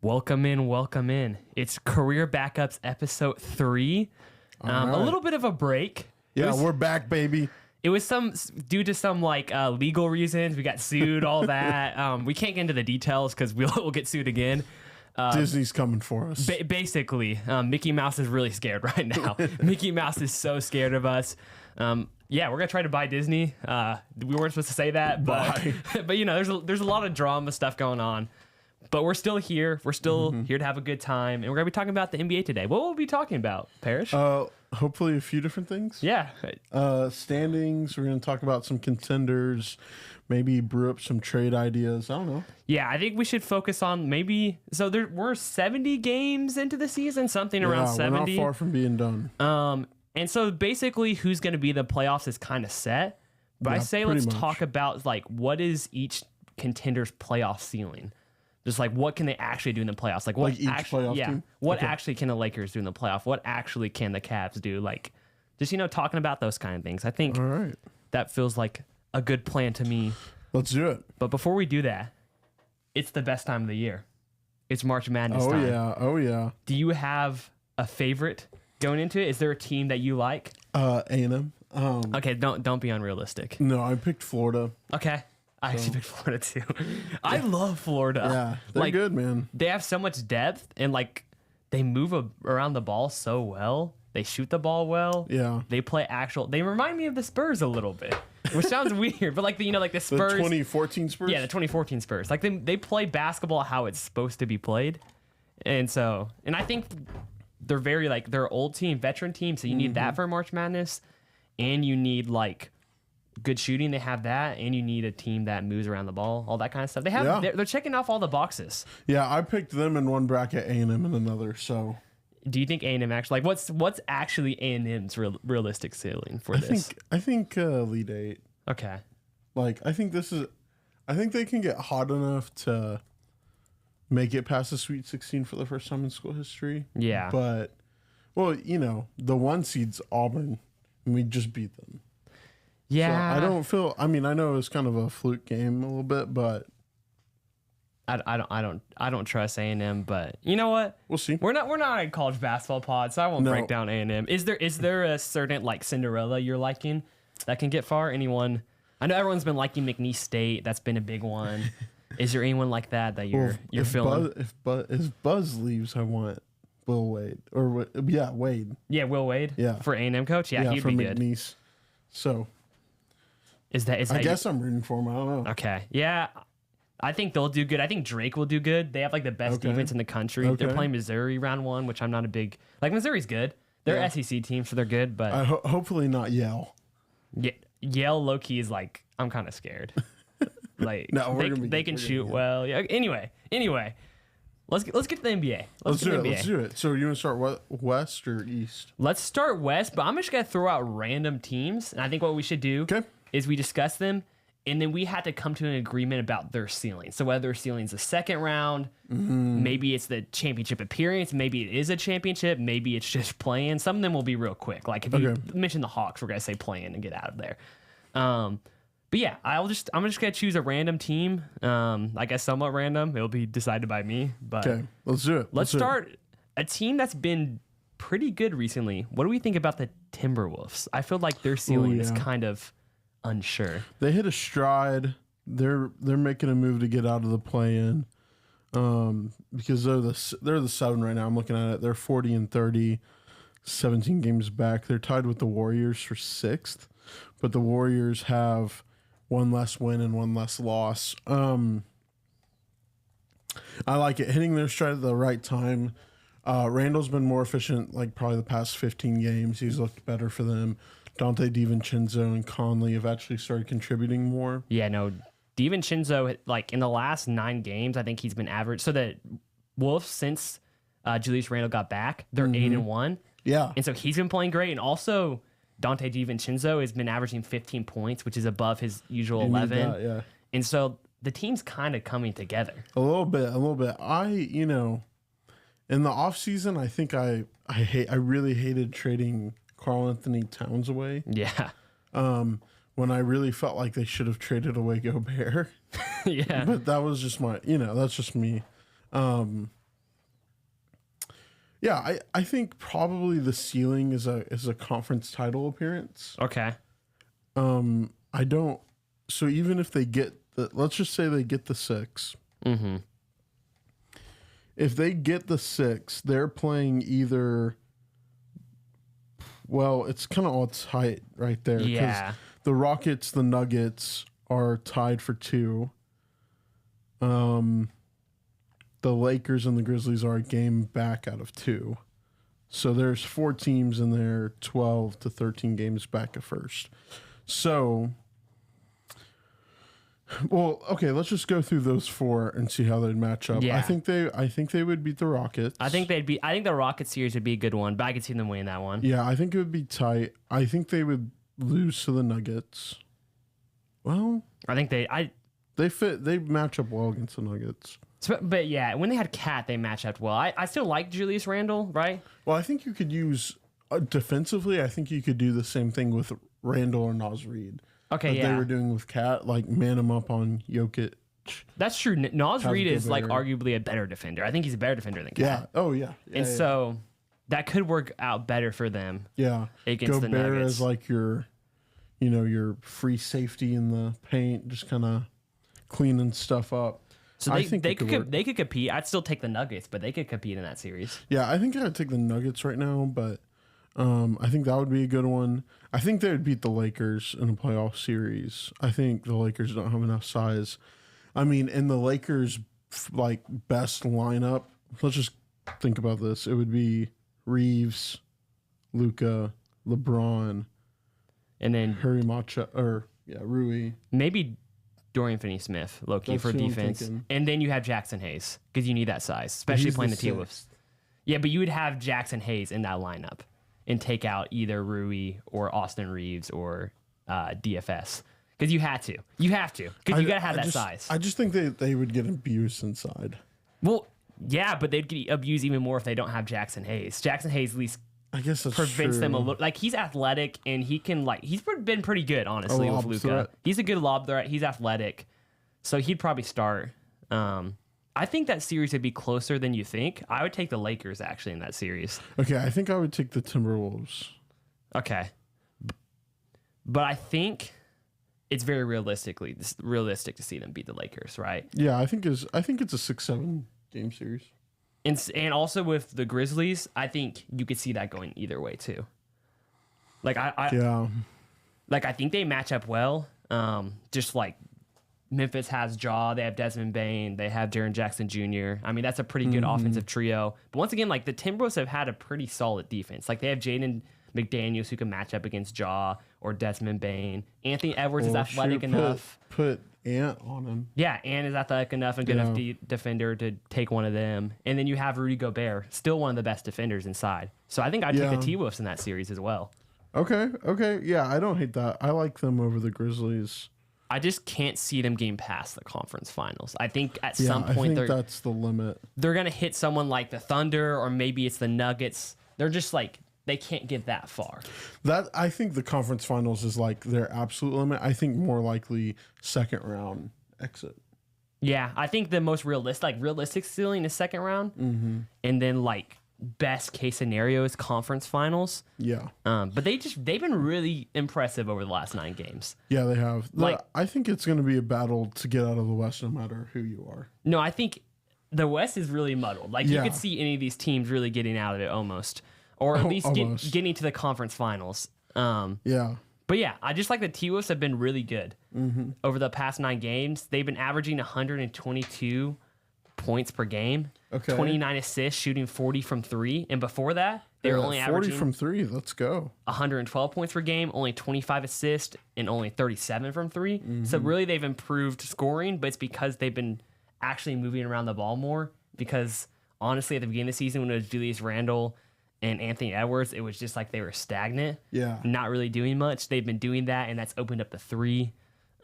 Welcome in, welcome in. It's Career Backups episode 3. Right. A little bit of a break. Yeah, we're back, baby. It was due to some legal reasons. We got sued, all that. We can't get into the details because we'll get sued again. Disney's coming for us. Basically, Mickey Mouse is really scared right now. Mickey Mouse is so scared of us. Yeah, we're gonna try to buy Disney. We weren't supposed to say that, but you know, there's a lot of drama stuff going on. But we're still here. We're still here to have a good time, and we're gonna be talking about the NBA today. What will we be talking about, Parrish? Hopefully a few different things. Yeah. Standings. We're gonna talk about some contenders. Maybe brew up some trade ideas. I don't know. Yeah, I think we should focus on we're 70 games into the season, something around 70. We're not far from being done. And so basically who's going to be the playoffs is kind of set. But I say let's talk about what is each contender's playoff ceiling. Just what can they actually do in the playoffs? What each playoff team? What actually can the Lakers do in the playoff? What actually can the Cavs do? Talking about those kind of things. I think that feels like a good plan to me. Let's do it. But before we do that, it's the best time of the year. It's March Madness time. Oh yeah. Do you have a favorite going into it? Is there a team that you like? A&M. Okay, don't be unrealistic. No, I picked Florida. Okay. I actually picked Florida too. I love Florida. Yeah, they're good, man. They have so much depth and they move around the ball so well. They shoot the ball well. Yeah. They play they remind me of the Spurs a little bit, which sounds weird, but the Spurs. The 2014 Spurs? Yeah, the 2014 Spurs. They play basketball how it's supposed to be played. And I think they're very they're an old team, veteran team, so you need that for March Madness, and you need good shooting. They have that, and you need a team that moves around the ball, all that kind of stuff. They're checking off all the boxes. Yeah, I picked them in one bracket, A&M in another. So, do you think A&M actually what's actually A&M's realistic ceiling for this? I think Elite Eight. Okay. I think they can get hot enough to make it past the Sweet 16 for the first time in school history. Yeah. But, the 1 seed's Auburn, and we just beat them. Yeah. So I know it's kind of a fluke game a little bit, but I don't trust A&M, but you know what? We'll see. We're not a college basketball pod, so I won't break down A&M. Is there a certain Cinderella you're liking that can get far? Anyone? I know everyone's been liking McNeese State. That's been a big one. Is there anyone like that you're feeling? If Buzz leaves, I want Will Wade Wade. Yeah, Will Wade. Yeah, for A&M coach. Yeah, he'd for be McNeese. Good. So I guess I'm rooting for him. I don't know. Okay, yeah, I think they'll do good. I think Drake will do good. They have the best defense in the country. They're playing Missouri round 1, which I'm not a big Missouri's good. They're SEC team, so they're good. But hopefully not Yale. Yeah, Yale low key is I'm kind of scared. No, they can shoot well. Yeah. Anyway, let's get to the NBA. Let's do it. So you want to start West or East? Let's start West, but I'm just gonna throw out random teams, and I think what we should do is we discuss them, and then we have to come to an agreement about their ceiling. So whether their ceiling's the second round, maybe it's the championship appearance, maybe it is a championship, maybe it's just playing. Some of them will be real quick. If you mention the Hawks, we're gonna say playing and get out of there. But yeah, I'm just gonna choose a random team. I guess somewhat random. It'll be decided by me. But okay, let's do it. Let's start a team that's been pretty good recently. What do we think about the Timberwolves? I feel like their ceiling is kind of unsure. They hit a stride. They're making a move to get out of the play-in. Because they're the 7 right now. I'm looking at it. They're 40-30, 17 games back. They're tied with the Warriors for 6th, but the Warriors have 1 less win and 1 less loss. I like it. Hitting their stride at the right time. Randall's been more efficient probably the past 15 games. He's looked better for them. Dante DiVincenzo and Conley have actually started contributing more. Yeah, no. DiVincenzo, in the last 9 games, I think he's been average. So the Wolves, since Julius Randle got back, they're 8-1. Yeah. And so he's been playing great. And also, Dante DiVincenzo has been averaging 15 points, which is above his usual 11. That, yeah. And so the team's kind of coming together. A little bit. In the offseason, I think I really hated trading Karl Anthony Towns away. Yeah. When I really felt like they should have traded away Gobert. Yeah. But that was just that's just me. Yeah, I think probably the ceiling is a conference title appearance. Okay. I don't. So even if they get let's just say they get the 6. Mm-hmm. If they get the 6, they're playing either. Well, it's kind of all tight right there. Yeah. The Rockets, the Nuggets are tied for 2. The Lakers and the Grizzlies are a game back out of 2. So there's 4 teams in there, 12 to 13 games back at first. So, well, okay, let's just go through those 4 and see how they'd match up. Yeah. I think they would beat the Rockets. I think the Rockets series would be a good one, but I could see them winning that one. Yeah, I think it would be tight. I think they would lose to the Nuggets. Well, I think they match up well against the Nuggets. But yeah, when they had Cat, they matched up well. I still like Julius Randle, right? Well, I think you could use defensively. I think you could do the same thing with Randle or Naz Reid. Okay, that they were doing with Cat, like man him up on Jokic. That's true. Naz Reid is like arguably a better defender. I think he's a better defender than Cat. Yeah. Oh yeah. So that could work out better for them. Yeah. Against the Nuggets as like your free safety in the paint, just kind of cleaning stuff up. So they could compete. I'd still take the Nuggets, but they could compete in that series. Yeah, I think I'd take the Nuggets right now, but I think that would be a good one. I think they would beat the Lakers in a playoff series. I think the Lakers don't have enough size. I mean, in the Lakers' like best lineup, let's just think about this. It would be Reeves, Luka, LeBron, and then Rui. Maybe Dorian Finney-Smith, low-key for defense. And then you have Jackson Hayes, because you need that size, especially playing the T-Wolves. Yeah, but you would have Jackson Hayes in that lineup and take out either Rui or Austin Reeves or DFS. Because you had to. You have to. Because you got to have that size. I just think they would get abused inside. Well, yeah, but they'd get abused even more if they don't have Jackson Hayes. Jackson Hayes at least I guess that's prevents true. them a little. Like, he's athletic and he can, like, he's been pretty good, honestly, with Luka. He's a good lob threat. He's athletic. So he'd probably start. I think that series would be closer than you think. I would take the Lakers, actually, in that series. Okay, I think I would take the Timberwolves. Okay. But I think it's very realistic to see them beat the Lakers, right? Yeah, I think it's a 6-7 game series. And also with the Grizzlies, I think you could see that going either way too. Like I think they match up well. Just like Memphis has Ja, they have Desmond Bane, they have Jaren Jackson Jr. I mean, that's a pretty good offensive trio. But once again, like the Timberwolves have had a pretty solid defense. Like they have Jaden McDaniels who can match up against Ja or Desmond Bane. Anthony Edwards is athletic enough. Put Ant on him. Yeah, Ant is athletic enough and good enough defender to take one of them. And then you have Rudy Gobert, still one of the best defenders inside. So I think I'd take the T-Wolves in that series as well. Okay. Yeah, I don't hate that. I like them over the Grizzlies. I just can't see them getting past the conference finals. I think at some point that's the limit. They're going to hit someone like the Thunder or maybe it's the Nuggets. They're just like, they can't get that far. I think the conference finals is like their absolute limit. I think more likely second round exit. Yeah, I think the most realistic ceiling is second round. Mm-hmm. And then like best case scenario is conference finals. Yeah. But they've been really impressive over the last 9 games. Yeah, they have. I think it's going to be a battle to get out of the West no matter who you are. No, I think the West is really muddled. Like you could see any of these teams really getting out of it almost. Or at least getting to the conference finals. Yeah. But yeah, I just like the T-Wolves have been really good over the past 9 games. They've been averaging 122 points per game, 29 assists, shooting 40 from 3. And before that, they were only 40 averaging from 3. Let's go. 112 points per game, only 25 assists, and only 37 from 3. So really they've improved scoring, but it's because they've been actually moving around the ball more. Because honestly, at the beginning of the season when it was Julius Randle and Anthony Edwards, it was just like they were stagnant. Yeah. Not really doing much. They've been doing that, and that's opened up the 3.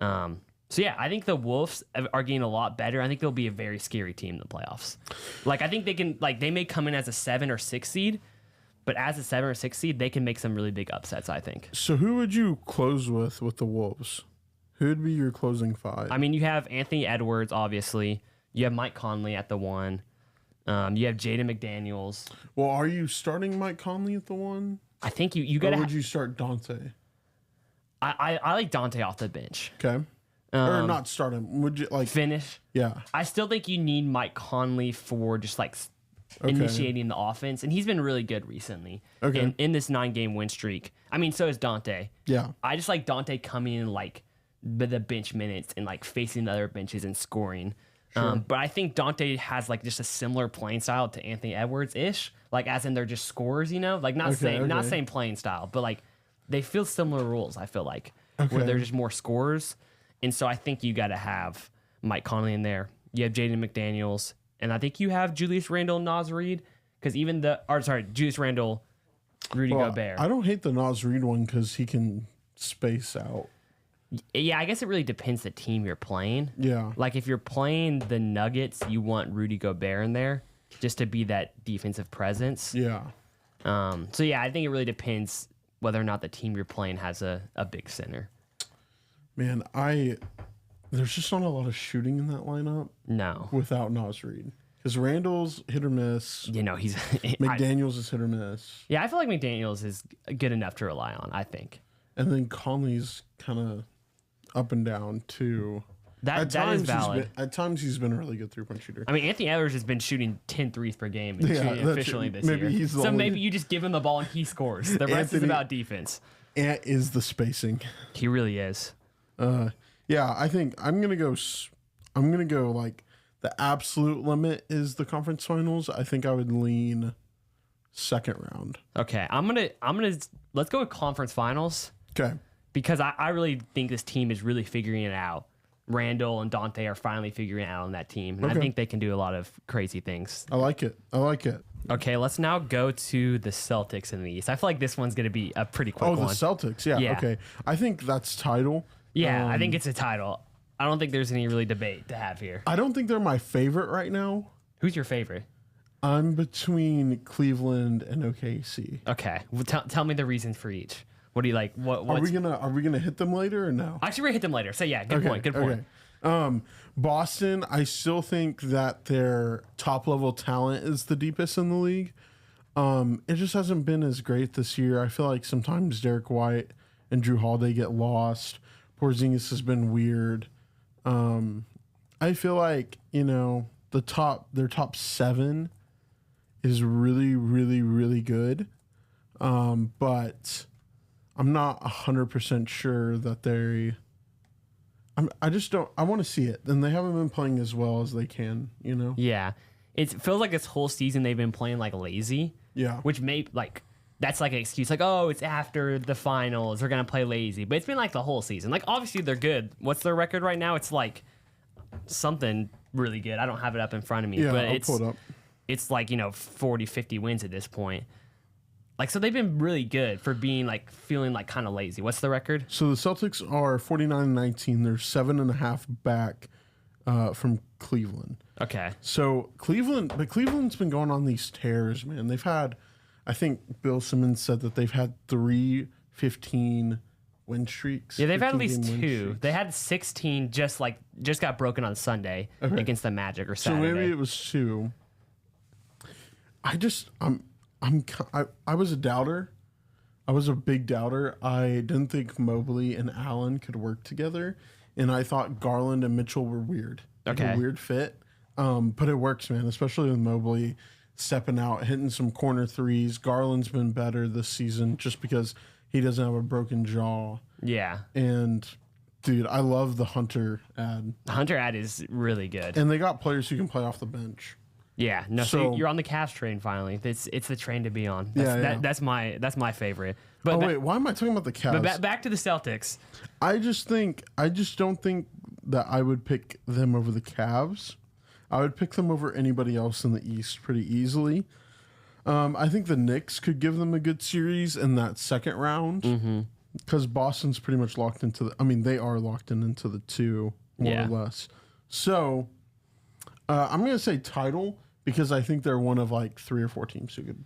So yeah, I think the Wolves are getting a lot better. I think they'll be a very scary team in the playoffs. Like I think they may come in as a 7 or 6 seed, but as a 7 or 6 seed, they can make some really big upsets, I think. So who would you close with the Wolves? Who would be your closing 5? I mean, you have Anthony Edwards, obviously. You have Mike Conley at the 1. You have Jaden McDaniels. Well, are you starting Mike Conley at the 1? I think you got to. Or would you start Dante? I like Dante off the bench. Okay. Or not start him. Would you like finish? Yeah. I still think you need Mike Conley for just like initiating the offense, and he's been really good recently. Okay. In this 9-game win streak. I mean, so is Dante. Yeah. I just like Dante coming in like the bench minutes and like facing the other benches and scoring. Sure. But I think Dante has like just a similar playing style to Anthony Edwards ish, like as in they're just scorers, like not same playing style, but like they feel similar rules. I feel like where they're just more scorers, and so I think you got to have Mike Conley in there. You have Jaden McDaniels, and I think you have Julius Randle and Naz Reid because Julius Randle, Rudy Gobert. I don't hate the Naz Reid one because he can space out. Yeah, I guess it really depends the team you're playing. Yeah. Like if you're playing the Nuggets, you want Rudy Gobert in there just to be that defensive presence. Yeah. So yeah, I think it really depends whether or not the team you're playing has a big center. Man, there's just not a lot of shooting in that lineup. No. Without Naz Reid. Because Randall's hit or miss. He's McDaniels is hit or miss. Yeah, I feel like McDaniels is good enough to rely on, I think. And then Conley's kind of up and down too. That is valid. At times he's been a really good 3-point shooter. I mean, Anthony Edwards has been shooting 10 threes per game and shooting efficiently this year. Maybe you just give him the ball and he scores. The rest is about defense. Ant is the spacing. He really is. Yeah, I think I'm gonna go like the absolute limit is the conference finals. I think I would lean second round. Okay, I'm gonna let's go with conference finals. Okay. Because I really think this team is really figuring it out. Randall and Dante are finally figuring it out on that team. And I think they can do a lot of crazy things. I like it. Okay, let's now go to the Celtics in the East. I feel like this one's going to be a pretty quick one. Oh, the Celtics. Yeah. Okay. I think that's title. Yeah, I think it's a title. I don't think there's any really debate to have here. I don't think they're my favorite right now. Who's your favorite? I'm between Cleveland and OKC. Okay. Well, tell me the reasons for each. What do you like? Are we gonna hit them later or no? Actually, we're gonna hit them later. So yeah, good point. Okay. Boston, I still think that their top level talent is the deepest in the league. It just hasn't been as great this year. I feel like sometimes Derek White and Drew Holiday get lost. Porzingis has been weird. I feel like their top 7 is really, really, really good. But I'm not 100% sure that I just don't. I want to see it, and they haven't been playing as well as they can. Yeah, it feels like this whole season they've been playing like lazy. Yeah, which may that's like an excuse, like it's after the finals, they're gonna play lazy. But it's been like the whole season. Like obviously they're good. What's their record right now? It's like something really good. I don't have it up in front of me. Yeah, but I'll pull it up. It's like 40, 50 wins at this point. Like, so they've been really good for being feeling kind of lazy. What's the record? So the Celtics are 49-19. They're 7.5 back from Cleveland. Okay. So Cleveland's been going on these tears, man. They've had, I think Bill Simmons said that they've had 3 15 win streaks. Yeah, they've had at least 2. They had 16 just got broken on Sunday against the Magic or Saturday. So maybe it was 2. I was a doubter. I was a big doubter. I didn't think Mobley and Allen could work together, and I thought Garland and Mitchell were weird. Okay, a weird fit. But it works, man. Especially with Mobley stepping out, hitting some corner threes. Garland's been better this season just because he doesn't have a broken jaw. Yeah, and dude, I love the Hunter ad. The Hunter ad is really good, and they got players who can play off the bench. Yeah, no. So you're on the Cavs train finally. It's the train to be on. That's my favorite. But wait, why am I talking about the Cavs? But back to the Celtics. I just don't think that I would pick them over the Cavs. I would pick them over anybody else in the East pretty easily. I think the Knicks could give them a good series in that second round because Boston's pretty much locked into they are locked into the 2 more or less. So I'm going to say title because I think they're one of 3 or 4 teams who could.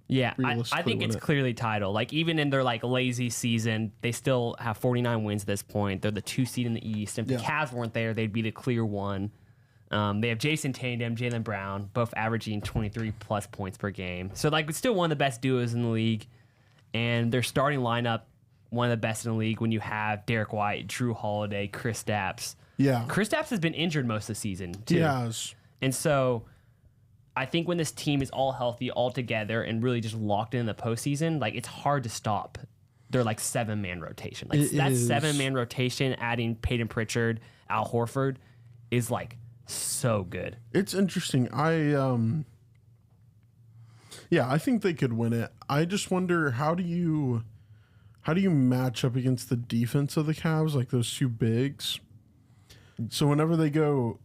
Yeah, I think it's clearly title. Even in their lazy season, they still have 49 wins at this point. They're the 2 seed in the East. If the Cavs weren't there, they'd be the clear 1. They have Jason Tatum, Jaylen Brown, both averaging 23-plus points per game. So, like, it's still one of the best duos in the league. And their starting lineup, one of the best in the league when you have Derek White, Drew Holiday, Kristaps. Yeah. Kristaps has been injured most of the season, too. He has. And so I think when this team is all healthy, all together, and really just locked in the postseason, like, it's hard to stop their, like, 7-man rotation. Like, that 7-man rotation, adding Peyton Pritchard, Al Horford, is, like, so good. It's interesting. I think they could win it. I just wonder, how do you match up against the defense of the Cavs, like those two bigs? So whenever they go,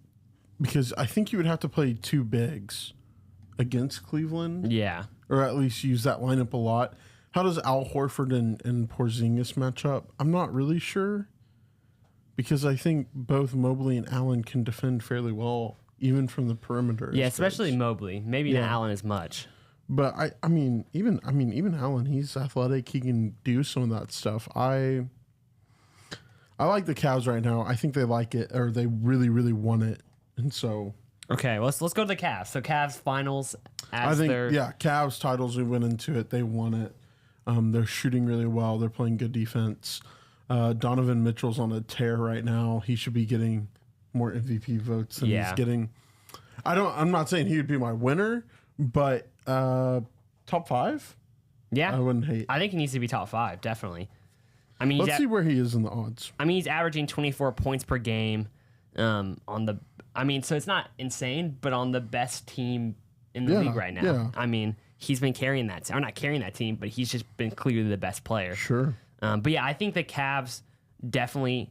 because I think you would have to play two bigs against Cleveland. Yeah. Or at least use that lineup a lot. How does Al Horford and Porzingis match up? I'm not really sure, because I think both Mobley and Allen can defend fairly well, even from the perimeter. Yeah, especially Mobley. Maybe not Allen as much. But I mean, even Allen, he's athletic. He can do some of that stuff. I like the Cavs right now. I think they like it, or they really, really want it. And so, okay, well, let's go to the Cavs. So Cavs finals. Cavs titles. We went into it. They won it. They're shooting really well. They're playing good defense. Donovan Mitchell's on a tear right now. He should be getting more MVP votes than he's getting. I'm not saying he would be my winner, but top 5. Yeah, I wouldn't hate. I think he needs to be top 5, definitely. I mean, let's see where he is in the odds. I mean, he's averaging 24 points per game. So it's not insane, but on the best team in the league right now. Yeah. I mean, he's been carrying that, or not carrying that team, but he's just been clearly the best player. Sure. But yeah, I think the Cavs definitely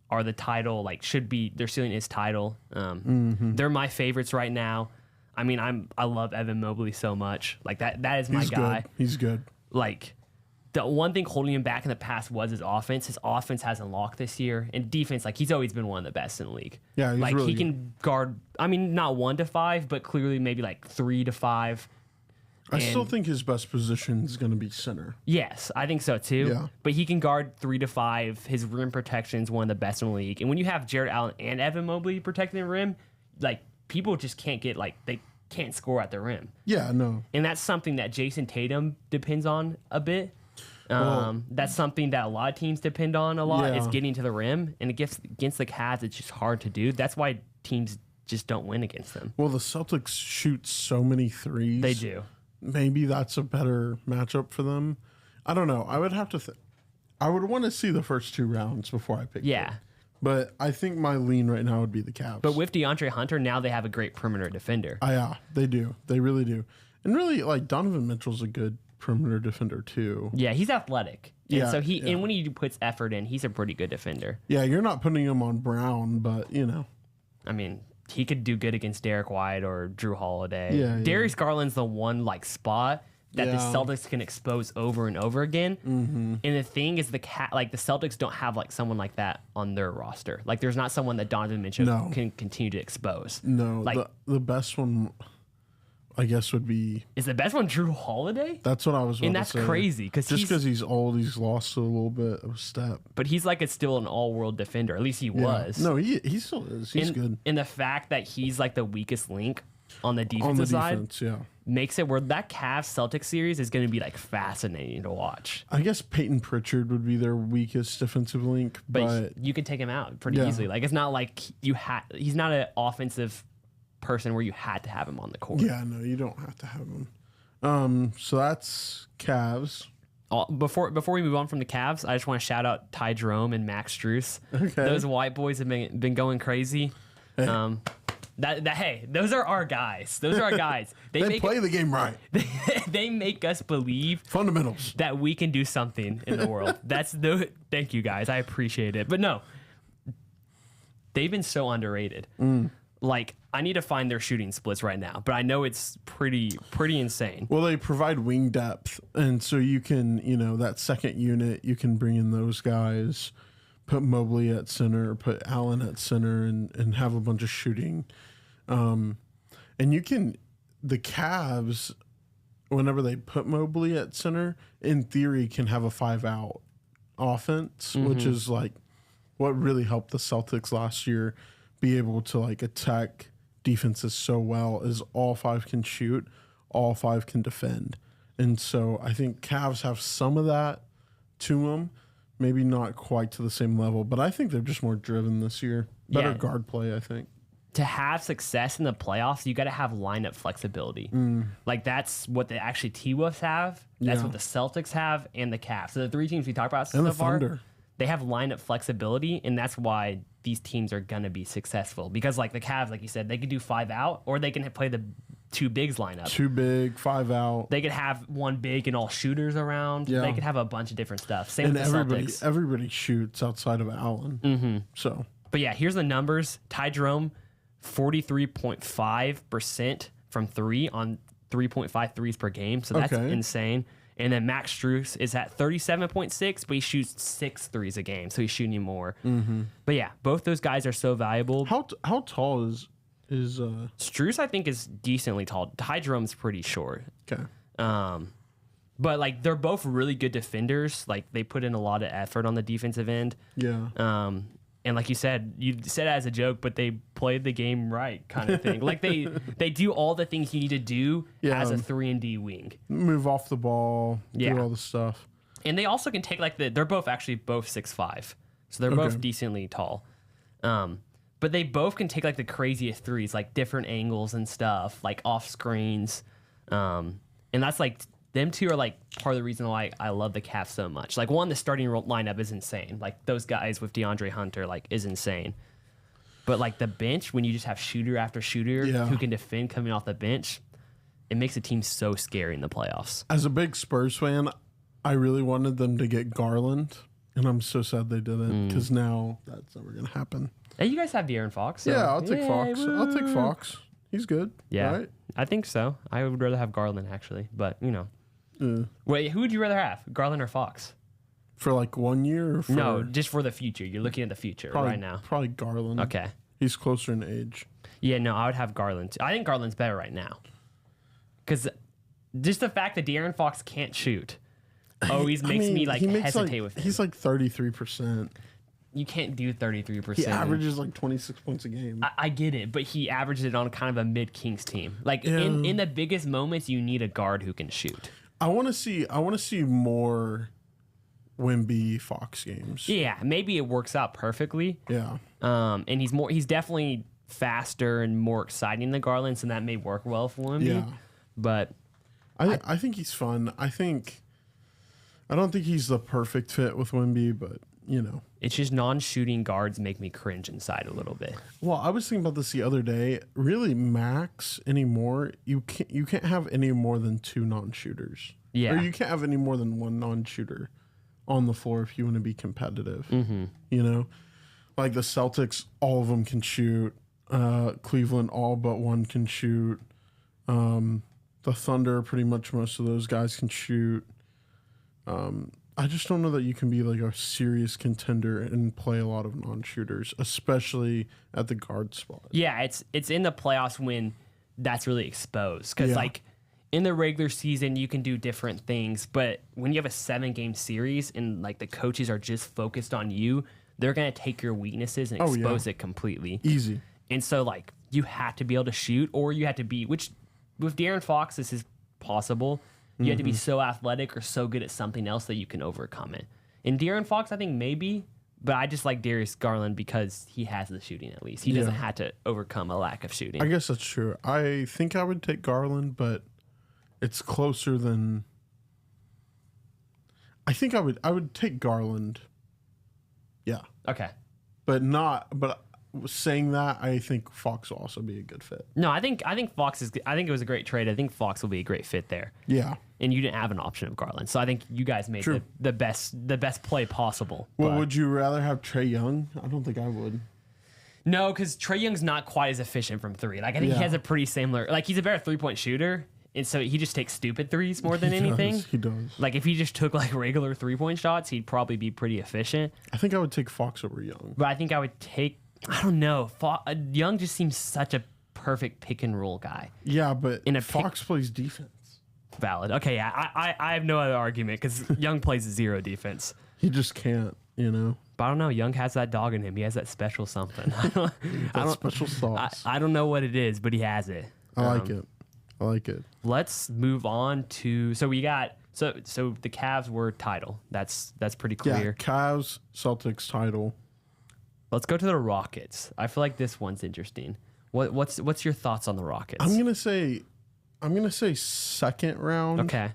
are the title, like, should be, their ceiling is title. They're my favorites right now. I mean, I love Evan Mobley so much. Like, that is my guy. Good. He's good. Like, the one thing holding him back in the past was his offense. His offense hasn't locked this year. And defense, like, he's always been one of the best in the league. Yeah, he's like, really he can guard, I mean, not 1 to 5, but clearly maybe like 3 to 5. I still think his best position is going to be center. Yes, I think so too. Yeah. But he can guard 3 to 5. His rim protection is one of the best in the league. And when you have Jared Allen and Evan Mobley protecting the rim, like, people just can't get, like, they can't score at the rim. Yeah, no. And that's something that Jason Tatum depends on a bit. That's something that a lot of teams depend on a lot, is getting to the rim. And against the Cavs, it's just hard to do. That's why teams just don't win against them. Well, the Celtics shoot so many threes. They do. Maybe that's a better matchup for them. I don't know. I would have to I would want to see the first 2 rounds before I pick it. But I think my lean right now would be the Cavs. But with DeAndre Hunter, now they have a great perimeter defender. Yeah, they do. They really do. And really, like, Donovan Mitchell's a good perimeter defender too. Yeah, he's athletic. And Yeah, so and when he puts effort in, he's a pretty good defender. Yeah, you're not putting him on Brown, but, you know. I mean, he could do good against Derek White or Drew Holiday. Yeah, Darius Garland's the one, like, spot that the Celtics can expose over and over again. And the thing is, the Celtics don't have, like, someone like that on their roster. Like, there's not someone that Donovan Mitchell can continue to expose. No, like, the best one, I guess, would be... Is the best one Drew Holiday? That's what I was about and that's to say. Crazy. Just because he's old, he's lost a little bit of step. But he's, like, still an all-world defender. At least he was. No, he still is. He's good. And the fact that he's, like, the weakest link on the defensive side makes it where that Cavs-Celtics series is going to be, like, fascinating to watch. I guess Peyton Pritchard would be their weakest defensive link. But you can take him out pretty easily. Like, it's not like he's not an offensive person where you had to have him on the court. Yeah, no, you don't have to have him. So that's Cavs. Before we move on from the Cavs, I just want to shout out Ty Jerome and Max Strus. Okay. Those white boys have been going crazy. Hey. Hey, those are our guys. Those are our guys. They play the game right. They make us believe fundamentals that we can do something in the world. Thank you guys. I appreciate it. But no, they've been so underrated. Like, I need to find their shooting splits right now, but I know it's pretty insane. Well, they provide wing depth, and so you can, that second unit, you can bring in those guys, put Mobley at center, put Allen at center, and have a bunch of shooting. And the Cavs, whenever they put Mobley at center, in theory, can have a 5-out offense, which is, like, what really helped the Celtics last year be able to, like, attack defenses so well is all 5 can shoot, all 5 can defend. And so I think Cavs have some of that to them, maybe not quite to the same level, but I think they're just more driven this year. Better guard play, I think. To have success in the playoffs, you got to have lineup flexibility. Like that's what the actually T-Wolves have. That's what the Celtics have, and the Cavs. So the 3 teams we talked about so far, they have lineup flexibility, and that's why these teams are gonna be successful. Because like the Cavs, like you said, they could do 5 out, or they can play the 2 bigs lineup. 2 big, 5 out. They could have 1 big and all shooters around. Yeah. They could have a bunch of different stuff. Same with the Celtics. Everybody shoots outside of Allen. So, but yeah, here's the numbers. Ty Jerome, 43.5% from 3 on 3.5 threes per game. So that's insane. And then Max Strus is at 37.6, but he shoots 6 threes a game. So he's shooting more. But yeah, both those guys are so valuable. How tall is Strus, I think, is decently tall. Ty Jerome's pretty short. Okay. But like they're both really good defenders. Like they put in a lot of effort on the defensive end. Yeah. And like you said it as a joke, but they played the game right, kind of thing. Like they do all the things you need to do as a 3-and-D wing. Move off the ball, do all the stuff. And they also can take they're both 6'5", so they're both decently tall. But they both can take like the craziest threes, like different angles and stuff, like off screens. And that's like them two are like part of the reason why I love the Cavs so much. Like the starting lineup is insane. Like those guys with DeAndre Hunter is insane. But like the bench, when you just have shooter after shooter who can defend coming off the bench, it makes the team so scary in the playoffs. As a big Spurs fan, I really wanted them to get Garland, and I'm so sad they didn't, because now that's never going to happen. Hey, you guys have De'Aaron Fox. So yeah, I'll take Fox. Woo. I'll take Fox. He's good. Yeah, right? I think so. I would rather have Garland, actually. But, Wait, who would you rather have, Garland or Fox? For like 1 year? Or No, just for the future. You're looking at the future right now. Probably Garland. Okay. He's closer in age. Yeah, no, I would have Garland too. I think Garland's better right now. Because just the fact that De'Aaron Fox can't shoot always makes me hesitate with him. He's like 33%. You can't do 33%. He averages like 26 points a game. I get it, but he averaged it on kind of a mid-Kings team. Like in the biggest moments, you need a guard who can shoot. I want to see more Wemby Fox games. Yeah, maybe it works out perfectly. Yeah. And he's definitely faster and more exciting than Garland, so that may work well for Wemby. Yeah. But I think he's fun. I don't think he's the perfect fit with Wemby, but it's just non-shooting guards make me cringe inside a little bit. Well, I was thinking about this the other day. Really, max anymore, you can't have any more than 2 non-shooters. Yeah. Or you can't have any more than 1 non-shooter on the floor if you want to be competitive. Like the Celtics, all of them can shoot. Cleveland, all but 1 can shoot. The Thunder, pretty much most of those guys can shoot. I just don't know that you can be like a serious contender and play a lot of non-shooters, especially at the guard spot. Yeah, it's in the playoffs when that's really exposed. Because like in the regular season, you can do different things, but when you have a 7-game series and like the coaches are just focused on you, they're gonna take your weaknesses and expose it completely. Easy. And so like you have to be able to shoot, or you have to be, which with De'Aaron Fox, this is possible. You have to be so athletic or so good at something else that you can overcome it. And De'Aaron Fox, I think maybe, but I just like Darius Garland because he has the shooting at least. He doesn't have to overcome a lack of shooting. I guess that's true. I think I would take Garland, but it's closer than... I think I would take Garland. Yeah. Okay. But saying that, I think Fox will also be a good fit. No, I think Fox is. I think it was a great trade. I think Fox will be a great fit there. Yeah. And you didn't have an option of Garland, so I think you guys made the best play possible. Well, would you rather have Trae Young? I don't think I would. No, because Trae Young's not quite as efficient from 3. Like I think he has a pretty similar. Like he's a better 3-point shooter, and so he just takes stupid threes more than anything. He does. Like if he just took like regular 3-point shots, he'd probably be pretty efficient. I think I would take Fox over Young. But I think I would take. I don't know. Young just seems such a perfect pick and roll guy. Yeah, but Fox plays defense. Valid. Okay, yeah. I have no other argument because Young plays 0 defense. He just can't. you know. But I don't know. Young has that dog in him. He has that special something. Special sauce. I don't know what it is, but he has it. I like it. Let's move on to so we got so the Cavs were title. That's pretty clear. Yeah, Cavs, Celtics title. Let's go to the Rockets. I feel like this one's interesting. What's your thoughts on the Rockets? I'm gonna say second round. Okay.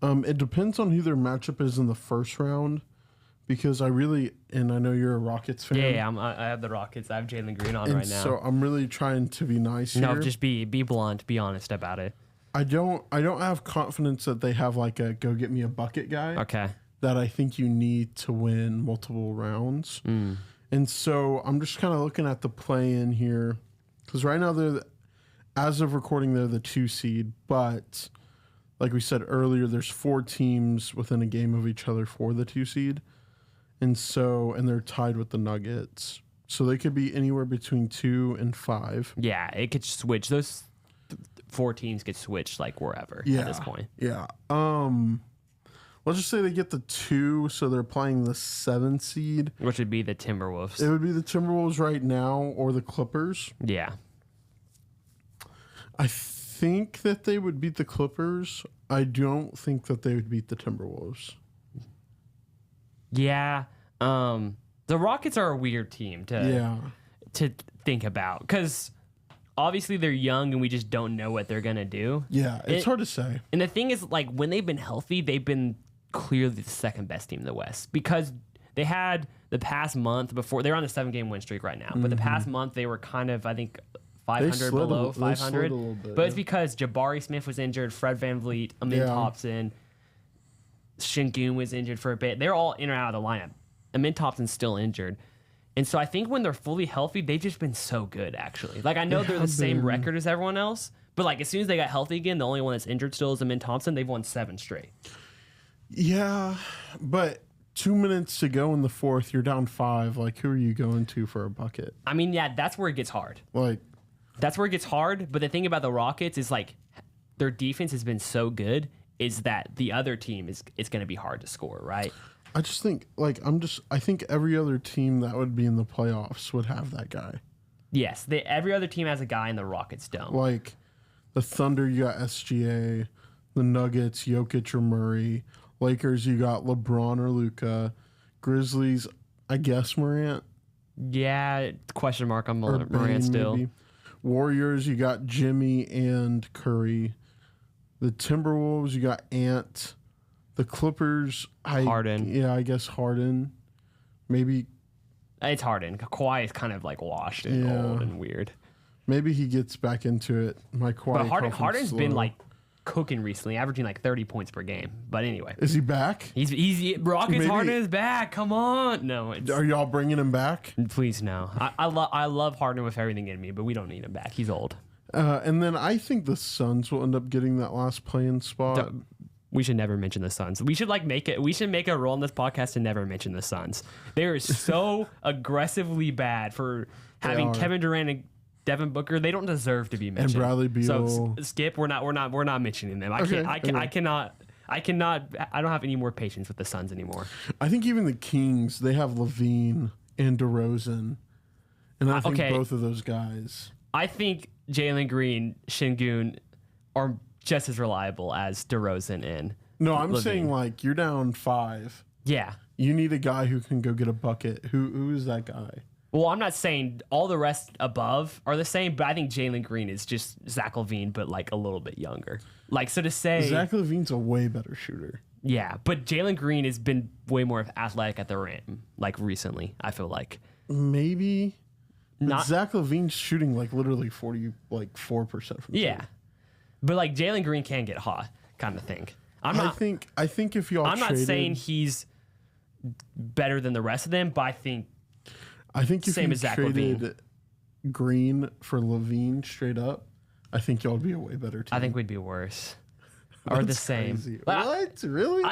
It depends on who their matchup is in the first round, because I know you're a Rockets fan. Yeah, I have the Rockets. I have Jalen Green on right now. So I'm really trying to be nice here. No, just be blunt, be honest about it. I don't have confidence that they have like a go get me a bucket guy. Okay. That I think you need to win multiple rounds. And so I'm just kind of looking at the play-in here, because right now as of recording, they're the 2 seed, but like we said earlier, there's 4 teams within a game of each other for the 2 seed. And they're tied with the Nuggets. So they could be anywhere between 2 and 5. Yeah, it could switch. Those 4 teams could switch like wherever at this point. Yeah. Let's just say they get the 2, so they're playing the 7 seed. Which would be the Timberwolves. It would be the Timberwolves right now or the Clippers. Yeah. I think that they would beat the Clippers. I don't think that they would beat the Timberwolves. Yeah. The Rockets are a weird team to think about, because obviously they're young and we just don't know what they're going to do. Yeah, it's hard to say. And the thing is, like, when they've been healthy, they've been clearly the second best team in the West, because they had the past month before, they're on a 7-game win streak right now, but the past month they were kind of, I think, 500 below 500. But it's because Jabari Smith was injured, Fred VanVleet, Amin Thompson, Şengün was injured for a bit. They're all in or out of the lineup. Amin Thompson's still injured. And so I think when they're fully healthy, they've just been so good, actually. Like, I know they're the same record as everyone else, but, like, as soon as they got healthy again, the only one that's injured still is Amin Thompson. They've won 7 straight. Yeah, but 2 minutes to go in the fourth, you're down 5. Like, who are you going to for a bucket? I mean, yeah, that's where it gets hard. That's where it gets hard, but the thing about the Rockets is, like, their defense has been so good, is that the other team it's going to be hard to score, right? I just think, I think every other team that would be in the playoffs would have that guy. Yes, every other team has a guy, and the Rockets don't. Like, the Thunder, you got SGA. The Nuggets, Jokic or Murray. Lakers, you got LeBron or Luka. Grizzlies, I guess Morant. Yeah, question mark on Morant still. Maybe. Warriors, you got Jimmy and Curry. The Timberwolves, you got Ant. The Clippers, Harden. Yeah, I guess Harden. Maybe. It's Harden. Kawhi is kind of like washed and old and weird. Maybe he gets back into it. But Harden's been like cooking recently, averaging like 30 points per game. But anyway. Is he back? He's Rockets. Harden is back. Come on. No. Are y'all bringing him back? Please, no. I love Harden with everything in me, but we don't need him back. He's old. And then I think the Suns will end up getting that last play-in spot. We should never mention the Suns. We should We should make a rule on this podcast to never mention the Suns. They are so aggressively bad for having Kevin Durant and Devin Booker. They don't deserve to be mentioned. And Bradley Beal. So skip. We're not mentioning them. I cannot. I don't have any more patience with the Suns anymore. I think even the Kings, they have LaVine and DeRozan, and I think both of those guys. I think Jalen Green, Şengün are just as reliable as DeRozan and No, I'm LaVine. saying, like, you're down 5. Yeah. You need a guy who can go get a bucket. Who is that guy? Well, I'm not saying all the rest above are the same, but I think Jalen Green is just Zach LaVine, but like a little bit younger. Like, so to say, Zach LaVine's a way better shooter. Yeah, but Jalen Green has been way more athletic at the rim, like recently. I feel like maybe not. Zach LaVine's shooting like literally 4% from three. But like Jalen Green can get hot, kind of thing. I think if y'all, I'm not saying he's better than the rest of them, but I think if same you as Zach traded LaVine. Green for LaVine straight up, I think y'all would be a way better team. I think we'd be worse. Or the same. Crazy. What? Really?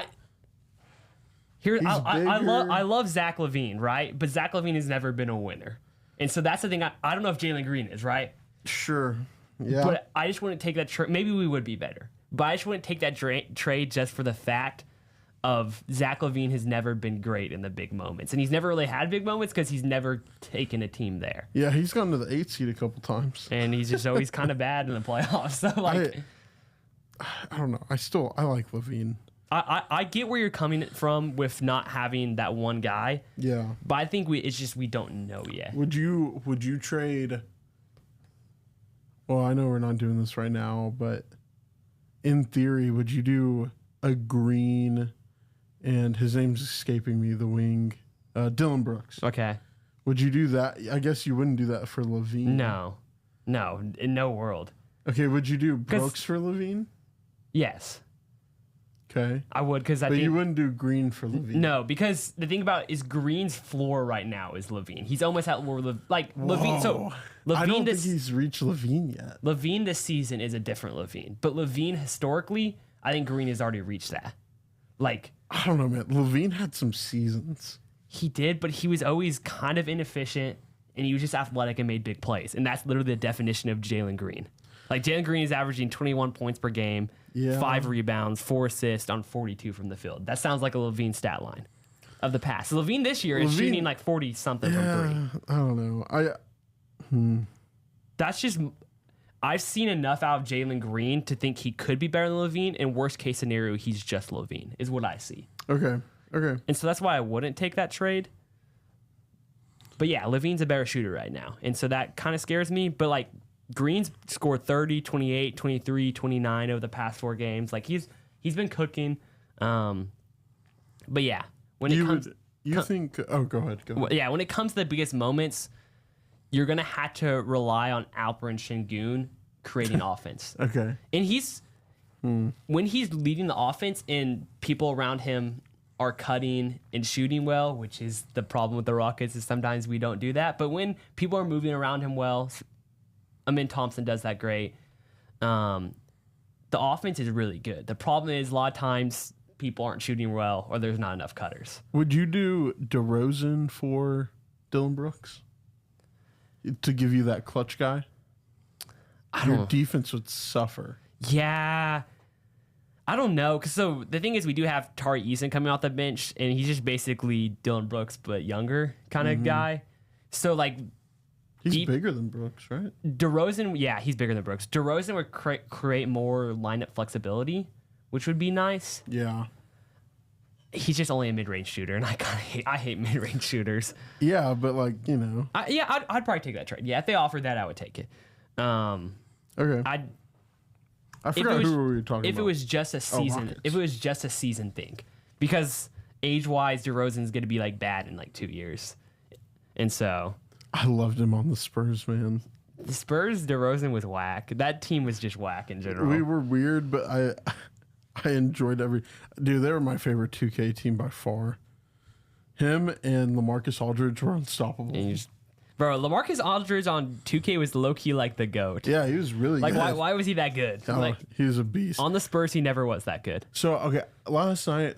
I love Zach LaVine, right? But Zach LaVine has never been a winner. And so that's the thing. I don't know if Jalen Green is, right? Sure. Yeah. But I just wouldn't take that trade. Maybe we would be better. But I just wouldn't take that trade just for the fact of Zach LaVine has never been great in the big moments. And he's never really had big moments because he's never taken a team there. Yeah, he's gone to the 8th seed a couple times. And he's just always kind of bad in the playoffs. So, like... I don't know. I like LaVine. I get where you're coming from with not having that one guy. Yeah. But I think it's just we don't know yet. Would you trade... Well, I know we're not doing this right now, but in theory, would you do a Green... And his name's escaping me, the wing. Dylan Brooks. Okay. Would you do that? I guess you wouldn't do that for LaVine. No, in no world. Okay, would you do Brooks for LaVine? Yes. Okay. I would, because I think... But you wouldn't do Green for LaVine. No, because the thing about it is Green's floor right now is LaVine. He's almost at where LaVine... So, LaVine I don't think he's reached LaVine yet. LaVine this season is a different LaVine. But LaVine, historically, I think Green has already reached that. Like... I don't know, man. LaVine had some seasons. He did, but he was always kind of inefficient, and he was just athletic and made big plays. And that's literally the definition of Jalen Green. Like, Jalen Green is averaging 21 points per game, 5 rebounds, 4 assists on 42 from the field. That sounds like a LaVine stat line of the past. So LaVine this year is shooting like 40-something from 3. I don't know. That's just... I've seen enough out of Jalen Green to think he could be better than LaVine. In worst case scenario, he's just LaVine, is what I see. Okay. And so that's why I wouldn't take that trade. But yeah, LaVine's a better shooter right now. And so that kind of scares me. But like Green's scored 30, 28, 23, 29 over the past 4 games. Like he's been cooking. But yeah, when it comes... think... Oh, go ahead. Yeah, when it comes to the biggest moments... You're going to have to rely on Alperen Şengün creating offense. Okay. And when he's leading the offense and people around him are cutting and shooting well, which is the problem with the Rockets is sometimes we don't do that. But when people are moving around him well, Amin Thompson does that great. The offense is really good. The problem is a lot of times people aren't shooting well or there's not enough cutters. Would you do DeRozan for Dylan Brooks? To give you that clutch guy? Your defense would suffer. Yeah. I don't know. So the thing is, we do have Tari Eason coming off the bench, and he's just basically Dylan Brooks, but younger kind of guy. So, like... He's bigger than Brooks, right? DeRozan, yeah, he's bigger than Brooks. DeRozan would create more lineup flexibility, which would be nice. Yeah. He's just only a mid-range shooter, and I hate mid-range shooters. Yeah, but like, you know. I'd probably take that trade. Yeah, if they offered that, I would take it. Okay. I forgot who we were talking about. If it was just a season, if it was just a season thing, because age-wise, DeRozan's going to be like bad in like 2 years, and so. I loved him on the Spurs, man. The Spurs, DeRozan was whack. That team was just whack in general. We were weird, but I enjoyed dude, they were my favorite 2K team by far. Him and LaMarcus Aldridge were unstoppable. Bro, LaMarcus Aldridge on 2K was low-key like the GOAT. Yeah, he was really good. Like, why was he that good? Oh, he was a beast. On the Spurs, he never was that good. So, okay, last night,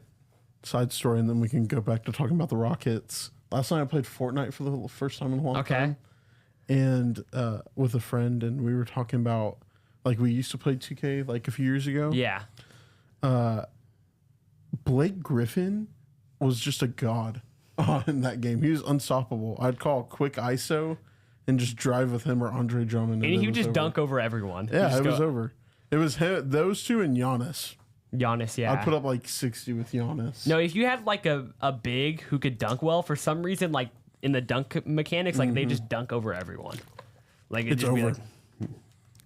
side story, and then we can go back to talking about the Rockets. Last night I played Fortnite for the first time in a long time. And with a friend, and we were talking about, like, we used to play 2K like a few years ago. Yeah. Blake Griffin was just a god in that game. He was unstoppable. I'd call quick ISO and just drive with him or Andre Drummond. And he would just dunk over everyone. Yeah, it was over. It was those two and Giannis. Giannis, yeah. I'd put up like 60 with Giannis. No, if you had like a big who could dunk well, for some reason, like in the dunk mechanics, like they just dunk over everyone. Like it's over.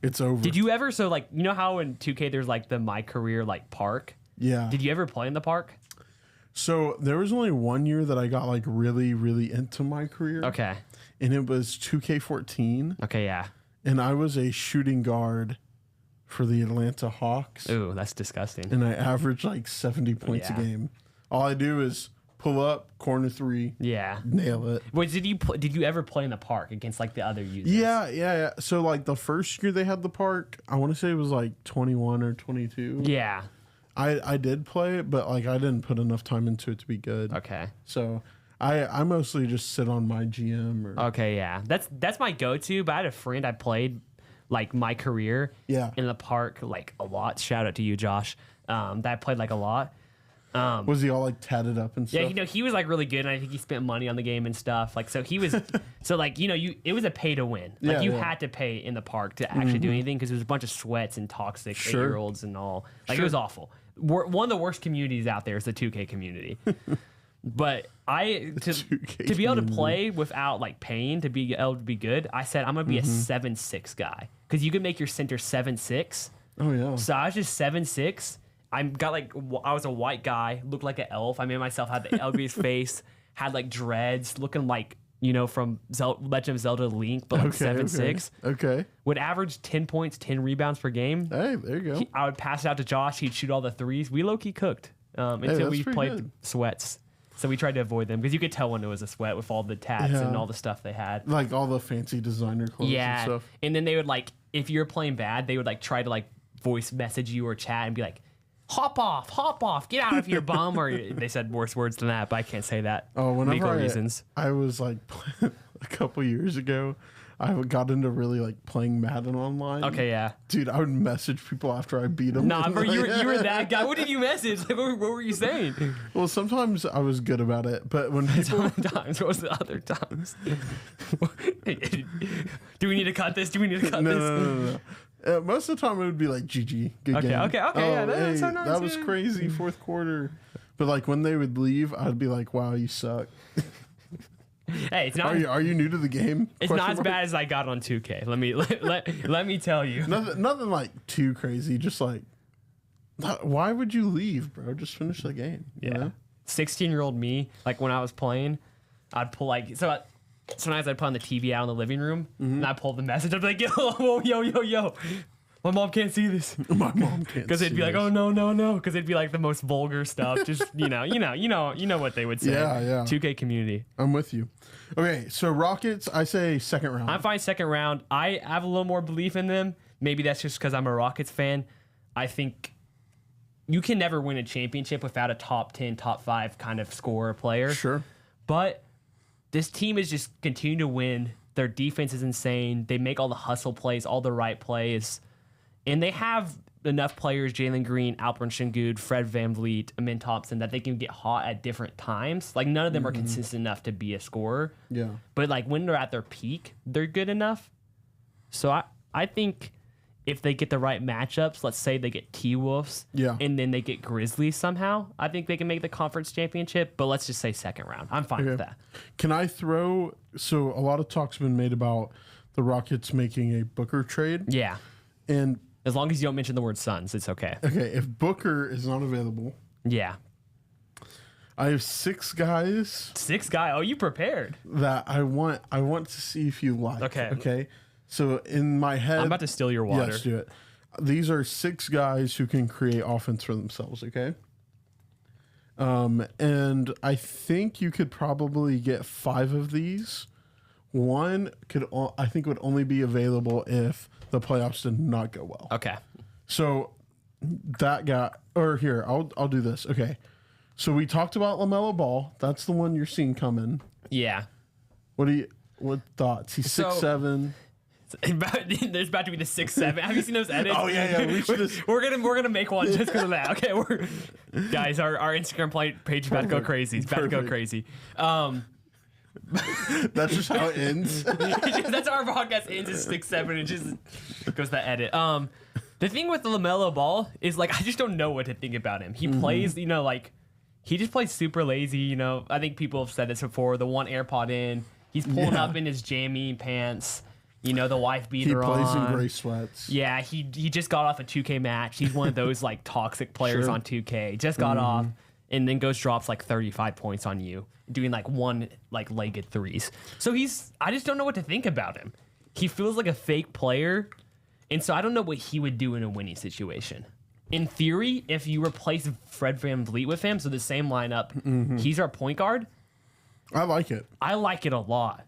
It's over. Did you ever, so like, you know how in 2K there's like the My Career like park? Yeah. Did you ever play in the park? So there was only 1 year that I got like really, really into My Career. Okay. And it was 2K14. Okay, yeah. And I was a shooting guard for the Atlanta Hawks. Ooh, that's disgusting. And I averaged like 70 points a game. All I do is pull up, corner 3. Yeah. Nail it. Wait, did you ever play in the park against like the other users? Yeah. So like the first year they had the park, I want to say it was like 21 or 22. Yeah. I did play it, but like I didn't put enough time into it to be good. Okay. So I mostly just sit on my GM. Okay, yeah. That's my go-to, but I had a friend I played like My Career in the park like a lot. Shout out to you, Josh. That I played like a lot. Was he all like tatted up and stuff? Yeah, he was like really good, and I think he spent money on the game and stuff. Like, so he was, so like it was a pay to win. Like you had to pay in the park to actually do anything because there was a bunch of sweats and toxic 8-year-olds and all. Like it was awful. One of the worst communities out there is the 2K community. But to be able to play without like paying to be able to be good, I said I'm gonna be a 7'6" guy because you can make your center 7'6". Oh yeah. So I was just 7'6". I was a white guy, looked like an elf. I made myself have the ugliest face, had like dreads, looking like from Legend of Zelda Link, but like 7'6". Okay. Would average 10 points, 10 rebounds per game. Hey, there you go. I would pass it out to Josh. He'd shoot all the threes. We low key cooked until we played sweats. So we tried to avoid them because you could tell when it was a sweat with all the tats and all the stuff they had. Like all the fancy designer clothes and stuff. And then they would like, if you were playing bad, they would like try to like voice message you or chat and be like, hop off, get out of here, bum. Or they said worse words than that, but I can't say that. Oh, whenever reasons. I was like a couple years ago, I got into really like playing Madden online. Okay, yeah. Dude, I would message people after I beat them. Nah, bro, you were that guy. What did you message? Like, what were you saying? Well, sometimes I was good about it, but when people... Sometimes. What was the other times? Do we need to cut this? No. Most of the time it would be like GG. Good game. Okay. Yeah, that's so nice. That was crazy. Fourth quarter. But like when they would leave, I'd be like, wow, you suck. Hey, it's not. Are you new to the game? It's not as bad as I got on 2K. Let me tell you. Nothing like too crazy. Just like, why would you leave, bro? Just finish the game. Yeah. You know? 16-year-old me, like when I was playing, I'd pull like sometimes I'd put on the TV out in the living room, and I pull the message. I'd be like, yo. My mom can't see this. My mom can't. Because they'd be like, oh no, because it'd be like the most vulgar stuff. Just you know what they would say. Yeah. 2K community. I'm with you. Okay, so Rockets, I say second round. I'm fine second round. I have a little more belief in them. Maybe that's just because I'm a Rockets fan. I think you can never win a championship without a top 10, top 5 kind of scorer player. Sure. But this team is just continuing to win. Their defense is insane. They make all the hustle plays, all the right plays. And they have enough players, Jalen Green, Alperen Şengün, Fred VanVleet, Amin Thompson, that they can get hot at different times. Like, none of them are consistent enough to be a scorer. Yeah. But, like, when they're at their peak, they're good enough. So I think if they get the right matchups, let's say they get T-Wolves, and then they get Grizzlies somehow, I think they can make the conference championship. But let's just say second round. I'm fine with that. Can I throw... So, a lot of talk's been made about the Rockets making a Booker trade. Yeah. And... as long as you don't mention the word Suns, it's okay. Okay, if Booker is not available... Yeah. I have 6 guys... 6 guys? Oh, you prepared. ...that I want to see if you like. Okay? So, in my head... I'm about to steal your water. Yes, do it. These are 6 guys who can create offense for themselves, okay? And I think you could probably get 5 of these. One I think would only be available if the playoffs did not go well. Okay. So that guy, or here, I'll do this. Okay. So we talked about LaMelo Ball. That's the one you're seeing coming. Yeah. What thoughts? He's 6'7". There's about to be the 6'7". Have you seen those edits? Oh yeah. We're gonna make one just because of that. Okay, guys, our Instagram page is about to go crazy. It's about to go crazy. That's just how it ends. That's how our podcast ends. Is 6'7". It just goes to edit. The thing with LaMelo Ball is like I just don't know what to think about him. He plays, like he just plays super lazy. I think people have said this before. The one AirPod in, he's pulling up in his jammy pants. The wife beater on. He plays in gray sweats. Yeah, he just got off a 2K match. He's one of those like toxic players on 2K. Just got off and then drops like 35 points on you, doing like one like legged threes. So I just don't know what to think about him. He feels like a fake player, and so I don't know what he would do in a winning situation. In theory, if you replace Fred VanVleet with him, so the same lineup, he's our point guard. I like it. I like it a lot.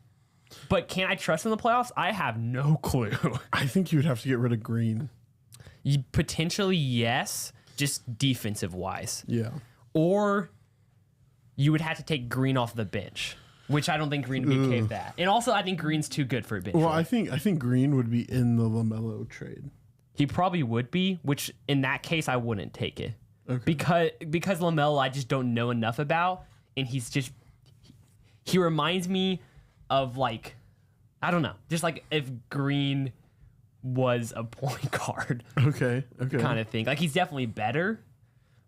But can I trust him in the playoffs? I have no clue. I think you would have to get rid of Green. Potentially, yes, just defensive wise. Yeah. Or you would have to take Green off the bench, which I don't think Green would be okay with that. And also, I think Green's too good for a bench. Well, I think Green would be in the LaMelo trade. He probably would be, which in that case, I wouldn't take it. Okay. Because LaMelo, I just don't know enough about, and he reminds me of like, I don't know, just like if Green was a point guard. Okay. Kind of thing. Like he's definitely better,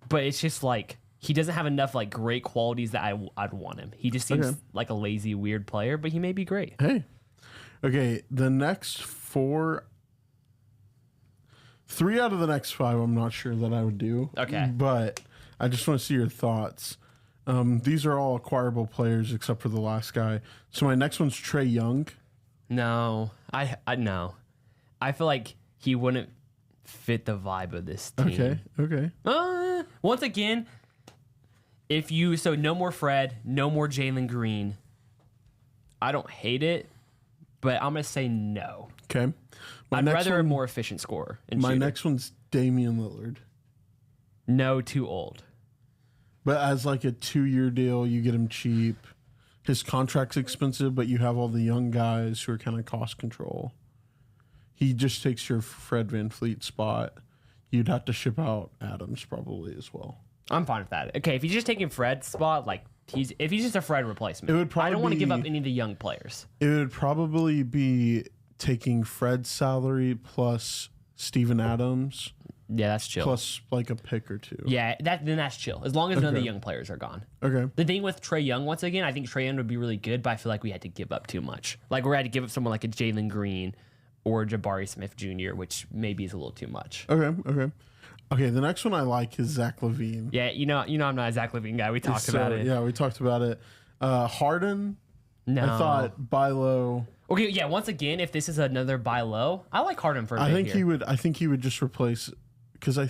but it's just like he doesn't have enough like great qualities that I'd want him. He just seems like a lazy, weird player, but he may be great. Hey. Okay, the next 3 out of the next 5 I'm not sure that I would do. Okay. But I just want to see your thoughts. These are all acquirable players except for the last guy. So my next one's Trae Young. No. I no. I feel like he wouldn't fit the vibe of this team. Okay. Once again, so no more Fred, no more Jalen Green. I don't hate it, but I'm going to say no. Okay. I'd rather a more efficient scorer. My next one's Damian Lillard. No, too old. But as like a 2-year deal, you get him cheap. His contract's expensive, but you have all the young guys who are kind of cost control. He just takes your Fred VanVleet spot. You'd have to ship out Adams probably as well. I'm fine with that. Okay, if he's just taking Fred's spot, like if he's just a Fred replacement, it would probably I don't want to give up any of the young players. It would probably be taking Fred's salary plus Steven Adams. Yeah, that's chill. Plus like a pick or 2. Yeah, then that's chill. As long as none of the young players are gone. Okay. The thing with Trae Young, once again, I think Trae Young would be really good, but I feel like we had to give up too much. Like we had to give up someone like a Jalen Green or Jabari Smith Jr., which maybe is a little too much. Okay, the next one I like is Zach LaVine. Yeah, you know I'm not a Zach LaVine guy. We talked about it. Yeah, we talked about it. Harden, no. I thought buy low. Okay, yeah, once again, if this is another buy low, I like Harden for a bit here. I think he would just replace, because I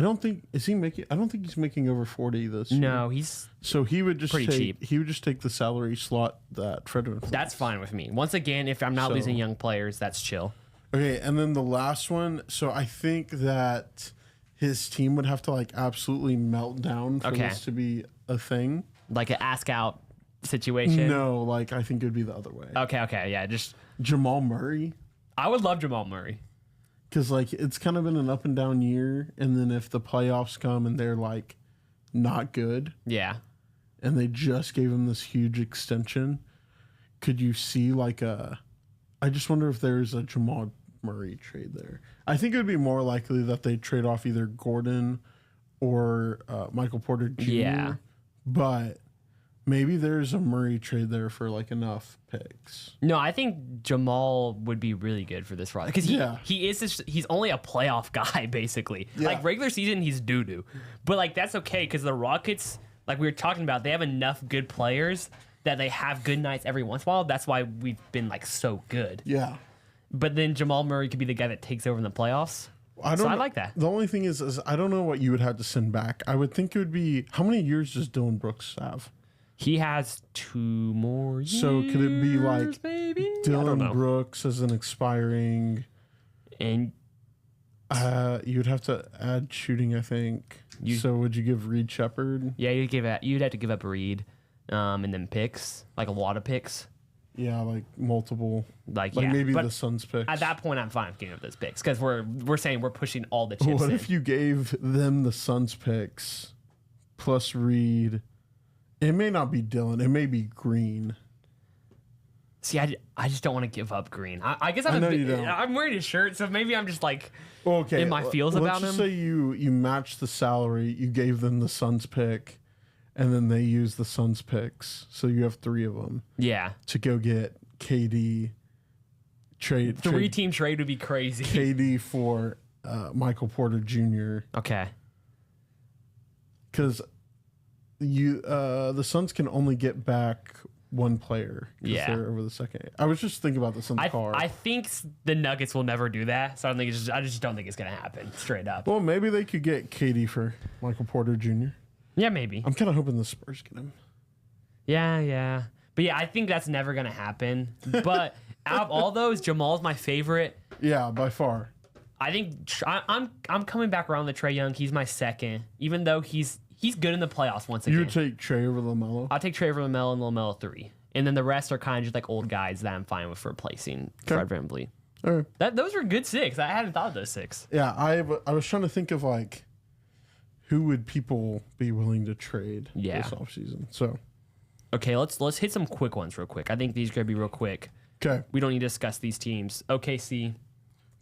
don't think he's making over 40 this year. No, he's so he would just pretty cheap. He would just take the salary slot that Fred VanVleet. That's fine with me. Once again, if I'm not losing young players, that's chill. Okay, and then the last one. So I think that his team would have to like absolutely melt down for this to be a thing. Like an ask out situation. No, like I think it would be the other way. Okay, yeah, just Jamal Murray. I would love Jamal Murray. Because like it's kind of been an up and down year, and then if the playoffs come and they're like not good, yeah, and they just gave him this huge extension, could you see like I just wonder if there's a Jamal Murray trade there. I think it would be more likely that they trade off either Gordon or Michael Porter Jr. Yeah, but maybe there's a Murray trade there for like enough picks. No, I think Jamal would be really good for this roster because he's only a playoff guy basically. Yeah. Like regular season, he's doo-doo, but like that's okay because the Rockets, like we were talking about, they have enough good players that they have good nights every once in a while. That's why we've been like so good. Yeah. But then Jamal Murray could be the guy that takes over in the playoffs. I like that. The only thing is I don't know what you would have to send back. I would think it would be, how many years does Dylan Brooks have? He has 2 more years. So could it be like maybe? Dylan Brooks as an expiring, and you'd have to add shooting, I think. So would you give Reed Shepherd? Yeah, you'd have to give up Reed, and then picks, like a lot of picks. Yeah, like multiple. Like maybe the Suns picks. At that point, I'm fine with giving up those picks because we're saying we're pushing all the chips. What in. if you gave them the Suns picks plus Reed? It may not be Dylan. It may be Green. See, I just don't want to give up Green. I guess I'm wearing his shirt, so maybe I'm just like in my feels about him. Let's just say you match the salary. You gave them the Suns pick, and then they use the Suns picks. So you have 3 of them. Yeah. To go get KD. Trade 3-team trade would be crazy. KD for Michael Porter Jr. Okay. Because the Suns can only get back one player. Yeah, they're over the second. I was just thinking about this in the car. I think the Nuggets will never do that, so I just don't think it's gonna happen. Straight up. Well, maybe they could get KD for Michael Porter Jr. Yeah, maybe. I'm kind of hoping the Spurs get him. Yeah. But yeah, I think that's never gonna happen. But out of all those, Jamal's my favorite. Yeah, by far. I think I'm coming back around to Trae Young. He's my second, even though he's good in the playoffs once again. You would take Trae over LaMelo? I'll take Trae over LaMelo and LaMelo 3. And then the rest are kind of just like old guys that I'm fine with replacing Fred VanVleet. All right. Those were good 6. I hadn't thought of those 6. Yeah, I was trying to think of like who would people be willing to trade this offseason? So, okay, let's hit some quick ones real quick. I think these are gonna be real quick. Okay, we don't need to discuss these teams. OKC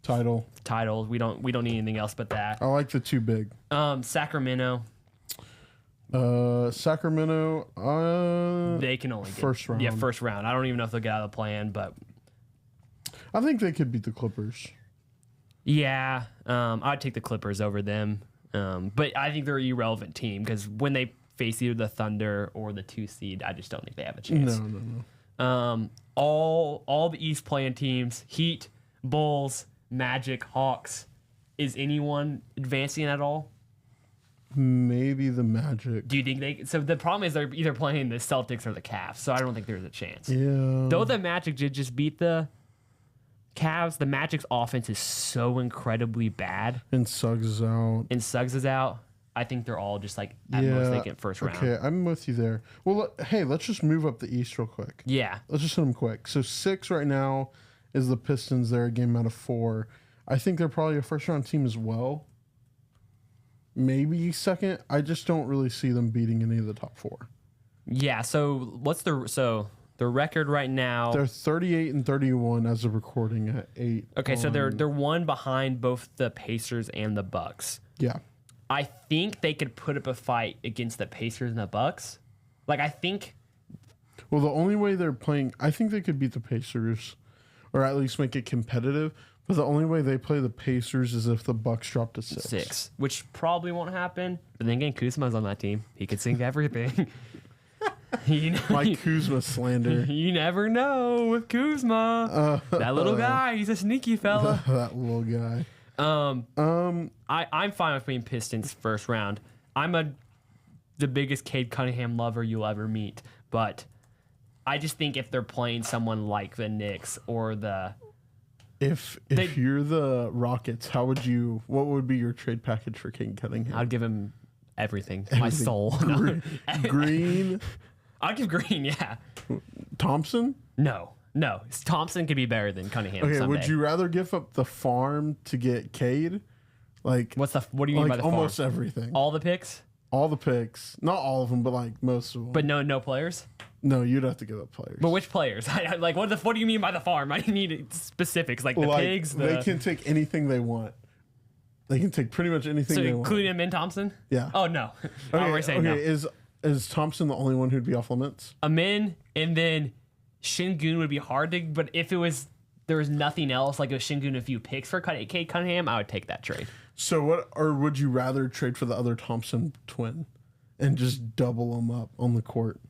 title. We don't need anything else but that. I like the two big. Sacramento. Sacramento. They can only get first round. Yeah, first round. I don't even know if they'll get out of the plan, but I think they could beat the Clippers. Yeah, I'd take the Clippers over them. But I think they're an irrelevant team because when they face either the Thunder or the 2 seed, I just don't think they have a chance. No. All the East playing teams: Heat, Bulls, Magic, Hawks. Is anyone advancing at all? Maybe the Magic. Do you think they? So the problem is they're either playing the Celtics or the Cavs. So I don't think there's a chance. Yeah. Though the Magic did just beat the Cavs, the Magic's offense is so incredibly bad. And Suggs is out. I think they're all just like at most they get first round. Okay, I'm with you there. Well, hey, let's just move up the East real quick. Yeah. Let's just hit them quick. So 6 right now is the Pistons. They're a game out of 4. I think they're probably a first round team as well. Maybe second. I just don't really see them beating any of the top 4. Yeah. So what's the record right now? They're 38-31 as of recording at 8. Okay, so they're one behind both the Pacers and the Bucks. Yeah. I think they could put up a fight against the Pacers and the Bucks. Like I think. Well, the only way they're playing, I think they could beat the Pacers, or at least make it competitive. But the only way they play the Pacers is if the Bucks drop to 6. Which probably won't happen. But then again, Kuzma's on that team. He could sink everything. Like Kuzma slander. You never know with Kuzma. That little guy, he's a sneaky fella. That little guy. I'm fine with being Pistons first round. I'm the biggest Cade Cunningham lover you'll ever meet. But I just think if they're playing someone like the Knicks or the... If you're the Rockets, what would be your trade package for Cade Cunningham? I'd give him everything. My soul. Green? I'd give Green, yeah. Thompson? No. Thompson could be better than Cunningham someday. Would you rather give up the farm to get Cade? Like what do you mean by the farm? Almost everything. All the picks? All the picks. Not all of them, but like most of them. But no players? No, you'd have to give up players. But which players? Like what do you mean by the farm? I need specifics, like the pigs. They can take anything they want. They can take pretty much anything they want. So including Amin Thompson? Yeah. Oh no. I'm already saying no. Is Thompson the only one who'd be off limits? Amin, and then Şengün would be hard to. But if there was nothing else, like a Şengün, a few picks for Cade Cunningham, I would take that trade. So would you rather trade for the other Thompson twin and just double them up on the court?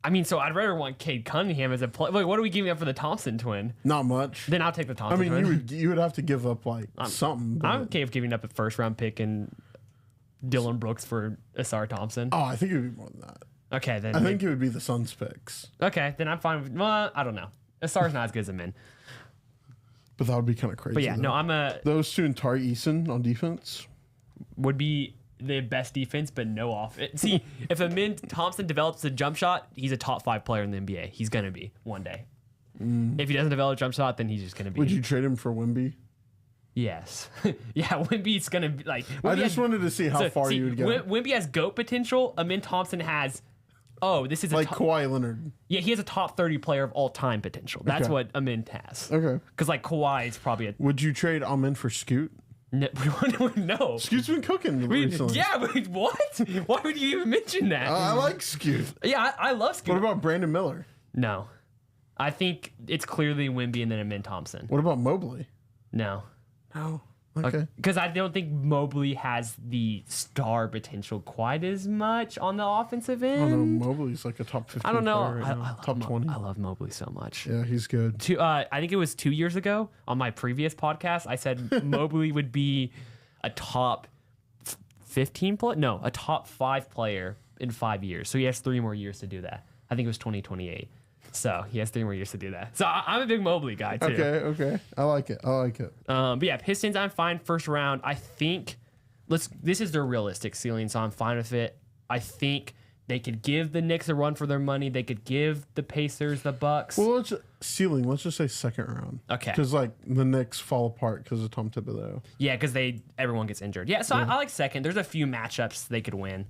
I mean, so I'd rather want Cade Cunningham as a player. Like, what are we giving up for the Thompson twin? Not much. Then I'll take the Thompson twin. I mean, you would have to give up something. I'm okay with giving up a first round pick and Dylan Brooks for Asar Thompson. Oh, I think it would be more than that. Okay, then. I think it would be the Suns picks. Okay, then I'm fine with. Well, I don't know. Asar's not as good as Amin. But that would be kind of crazy. But yeah, no, those two and Tari Eason on defense would be the best defense, but no offense. See, if Amin Thompson develops a jump shot, he's a top 5 player in the NBA. He's gonna be one day. If he doesn't develop a jump shot, then he's just gonna be. Would you trade him for Wemby? Yes. Yeah, Wemby's gonna be like. I just wanted to see how far you would go. Wemby has GOAT potential. Amin Thompson has. This is like Kawhi Leonard. Yeah, he has a top 30 player of all time potential. That's what Amin has. Okay. Because like Kawhi is probably a. Would you trade Amin for Scoot? No. Scoot's been cooking recently. Yeah, but what? Why would you even mention that? I like Scoot. Yeah, I love Scoot. What about Brandon Miller? No. I think it's clearly Wemby and then Amin Thompson. What about Mobley? No. No. Okay. Because I don't think Mobley has the star potential quite as much on the offensive end. I don't know. Mobley's like a top 15 I don't know. player right now. Top 20. I love Mobley so much. Yeah, he's good. I think it was 2 years ago on my previous podcast, I said Mobley would be a top 15 player. No, a top 5 player in 5 years. So he has 3 more years to do that. I think it was 2028. So he has 3 more years to do that. So I'm a big Mobley guy too. Okay. I like it. But yeah, Pistons, I'm fine first round. I think this is their realistic ceiling, so I'm fine with it. I think They could give the Knicks a run for their money. They could give the Pacers, the Bucks. Well, let's just say second round. Okay. Because like the Knicks fall apart because of Tom Thibodeau. Yeah, because everyone gets injured. Yeah, so I like second. There's a few matchups they could win.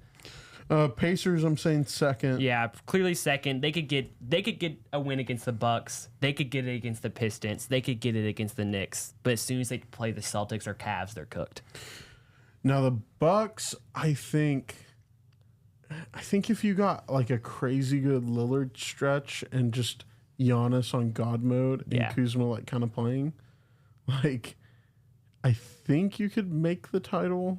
Pacers, I'm saying second. Yeah, clearly second. They could get a win against the Bucks. They could get it against the Pistons. They could get it against the Knicks. But as soon as they play the Celtics or Cavs, they're cooked. Now the Bucks, I think if you got like a crazy good Lillard stretch and just Giannis on God mode and Kuzma like kind of playing, like I think you could make the title.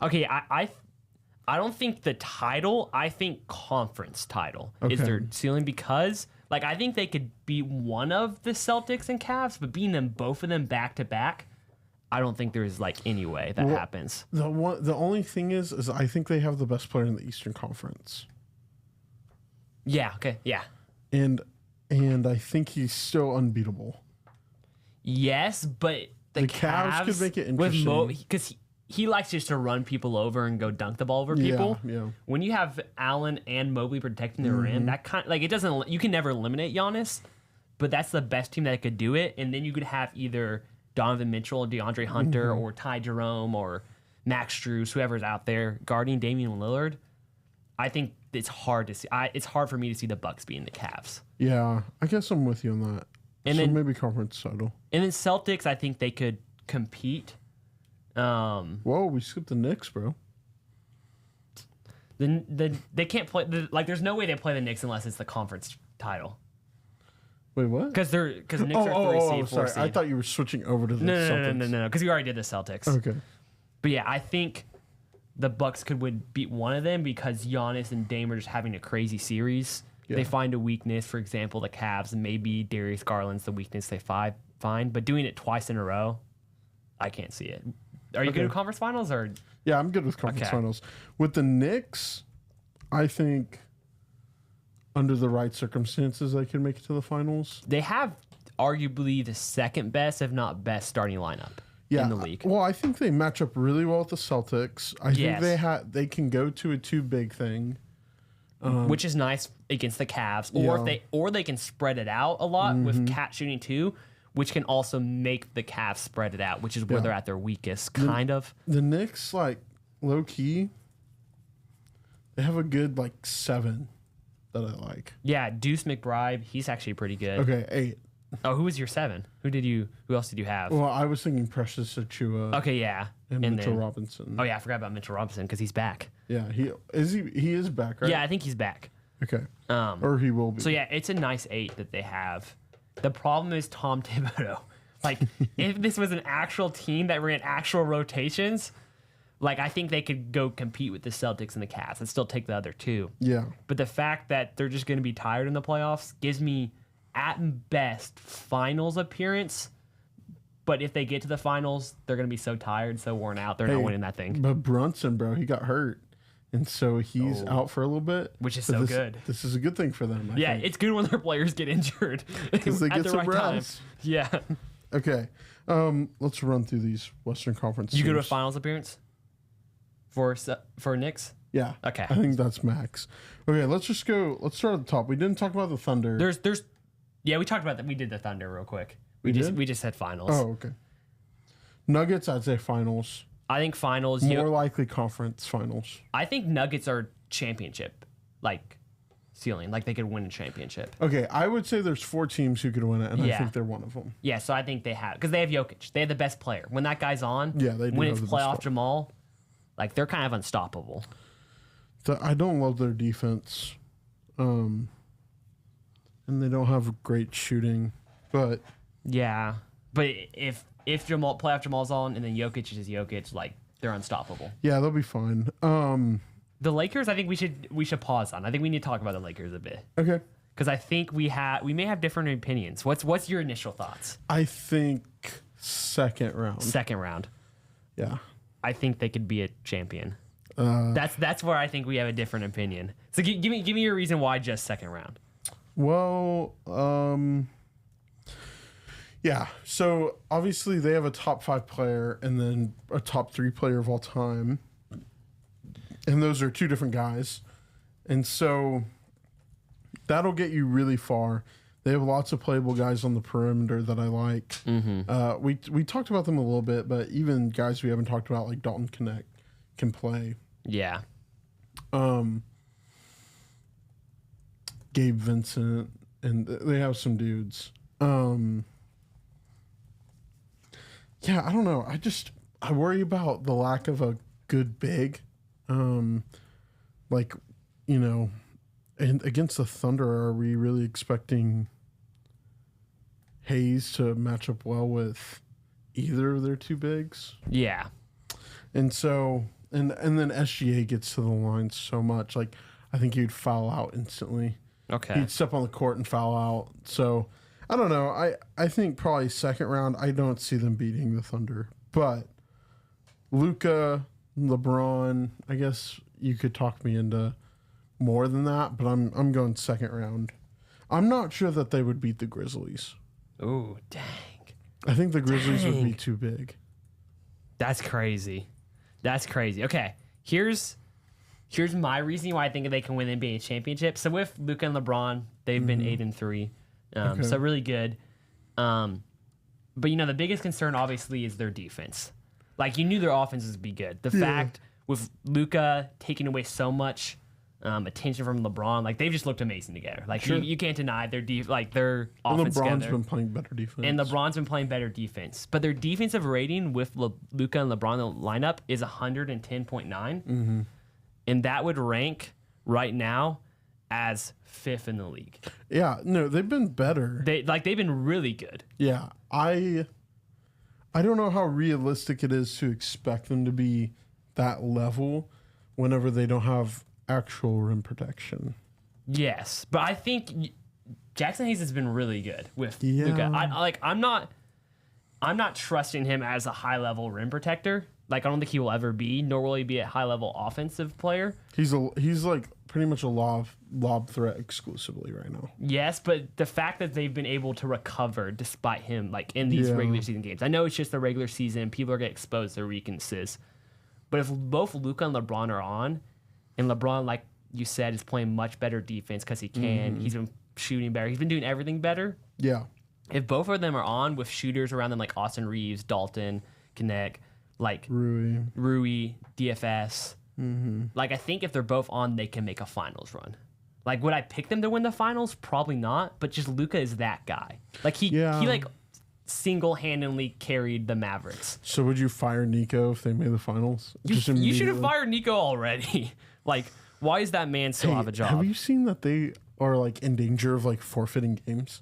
Okay, I don't think the title. I think conference title is their ceiling because, like, I think they could beat one of the Celtics and Cavs, but beating them both of them back to back, I don't think there's like any way that happens. The only thing is I think they have the best player in the Eastern Conference. Yeah. Okay. Yeah. And I think he's still unbeatable. Yes, but the Cavs could make it interesting because he likes just to run people over and go dunk the ball over people. Yeah. When you have Allen and Mobley protecting the rim, that kind like it doesn't. You can never eliminate Giannis, but that's the best team that could do it. And then you could have either Donovan Mitchell, DeAndre Hunter, or Ty Jerome, or Max Strus, whoever's out there guarding Damian Lillard. I think it's hard to see. It's hard for me to see the Bucks beating the Cavs. Yeah, I guess I'm with you on that. And so then maybe conference title. And then Celtics, I think they could compete. Whoa, we skipped the Knicks, bro. They can't play. There's no way they play the Knicks unless it's the conference title. Wait, what? Because Knicks are 3 seed, 4 sorry. seed. I thought you were switching over to the Celtics. No. Because we already did the Celtics. Okay. But yeah, I think the Bucks would beat one of them because Giannis and Dame are just having a crazy series. Yeah. They find a weakness, for example, the Cavs, and maybe Darius Garland's the weakness they find. But doing it twice in a row, I can't see it. Are you good with conference finals or? Yeah, I'm good with conference finals. With the Knicks, I think under the right circumstances, they can make it to the finals. They have arguably the second best, if not best, starting lineup in the league. Well, I think they match up really well with the Celtics. I think they can go to a too big thing, which is nice against the Cavs, or they can spread it out a lot with Cat shooting too, which can also make the Cavs spread it out, which is where they're at their weakest, kind of. The Knicks, like, low-key, they have a good, like, 7 that I like. Yeah, Deuce McBride, he's actually pretty good. Okay, 8. Oh, who was your 7? Who else did you have? Well, I was thinking Precious Achua. Okay, yeah. And Mitchell Robinson. Oh, yeah, I forgot about Mitchell Robinson because he's back. Yeah, he is back, right? Yeah, I think he's back. Okay. Or he will be. So, yeah, it's a nice 8 that they have. The problem is Tom Thibodeau. Like, if this was an actual team that ran actual rotations, like, I think they could go compete with the Celtics and the Cavs and still take the other 2. Yeah. But the fact that they're just going to be tired in the playoffs gives me, at best, finals appearance. But if they get to the finals, they're going to be so tired, so worn out, they're not winning that thing. But Brunson, bro, he got hurt. And so he's out for a little bit. Which is so good. This is a good thing for them. I think. It's good when their players get injured. Because they get some rest. Yeah. Okay. Let's run through these Western Conference You go to a finals appearance? For Knicks? Yeah. Okay. I think that's max. Okay, let's start at the top. We didn't talk about the Thunder. Yeah, we talked about that. We did the Thunder real quick. We just said finals. Oh, okay. Nuggets, I'd say finals. I think finals. More likely conference finals. I think Nuggets are championship, like, ceiling. Like, they could win a championship. Okay, I would say there's 4 teams who could win it, and I think they're one of them. Yeah, so I think they have. Because they have Jokic. They have the best player. When that guy's on, they do when have it's the best playoff player. Jamal, like, they're kind of unstoppable. I don't love their defense. And they don't have great shooting. But yeah. But if playoff Jamal's on and then Jokic is Jokic, like, they're unstoppable. Yeah, they'll be fine. The Lakers, I think we should pause on. I think we need to talk about the Lakers a bit. Okay. Because I think we may have different opinions. What's your initial thoughts? I think second round. Second round. Yeah. I think they could be a champion. That's where I think we have a different opinion. So give me your reason why just second round. Well, yeah. So obviously they have a top 5 player and then a top 3 player of all time, and those are 2 different guys. And so that'll get you really far. They have lots of playable guys on the perimeter that I like. Mm-hmm. We talked about them a little bit, but even guys we haven't talked about, like Dalton Connect, can play. Yeah. Gabe Vincent, and they have some dudes. Yeah, I don't know. I worry about the lack of a good big. Like, you know, and against the Thunder, are we really expecting Hayes to match up well with either of their two bigs? Yeah. And so, and then SGA gets to the line so much. Like, I think he'd foul out instantly. Okay. He'd step on the court and foul out. So, I don't know. I think probably second round, I don't see them beating the Thunder. But Luka, LeBron, I guess you could talk me into more than that, but I'm going second round. I'm not sure that they would beat the Grizzlies. Ooh, dang. I think the Grizzlies would be too big. That's crazy. That's crazy. Okay, here's my reasoning why I think they can win the NBA championship. So with Luka and LeBron, they've been 8-3, so really good. But you know the biggest concern obviously is their defense. Like you knew their offenses would be good. The fact with Luka taking away so much attention from LeBron, like they've just looked amazing together. Like you can't deny their their offense LeBron's together. been playing better defense. And LeBron's been playing better defense. But their defensive rating with Luka and LeBron in the lineup is 110.9. Mm-hmm. And that would rank right now as 5th in the league. Yeah, no, they've been better. They've been really good. Yeah, I don't know how realistic it is to expect them to be that level whenever they don't have actual rim protection. Yes, but I think Jackson Hayes has been really good with Yeah. Luka. I'm not trusting him as a high level rim protector. Like I don't think he will ever be, nor will he be a high level offensive player. He's like pretty much a lob threat exclusively right now. Yes, but the fact that they've been able to recover despite him, like in these regular season games. I know it's just the regular season, people are getting exposed to their weaknesses. But if both Luka and LeBron are on, and LeBron, like you said, is playing much better defense because he can. He's been shooting better. He's been doing everything better. Yeah. If both of them are on with shooters around them like Austin Reeves, Dalton, Connect, like Rui, DFS, like I think if they're both on, they can make a finals run. Like would I pick them to win the finals? Probably not. But just Luka is that guy. Like he like single-handedly carried the Mavericks. So would you fire Nico if they made the finals? You should have fired Nico already. Like, why is that man still have a job? Have you seen that they are like in danger of like forfeiting games?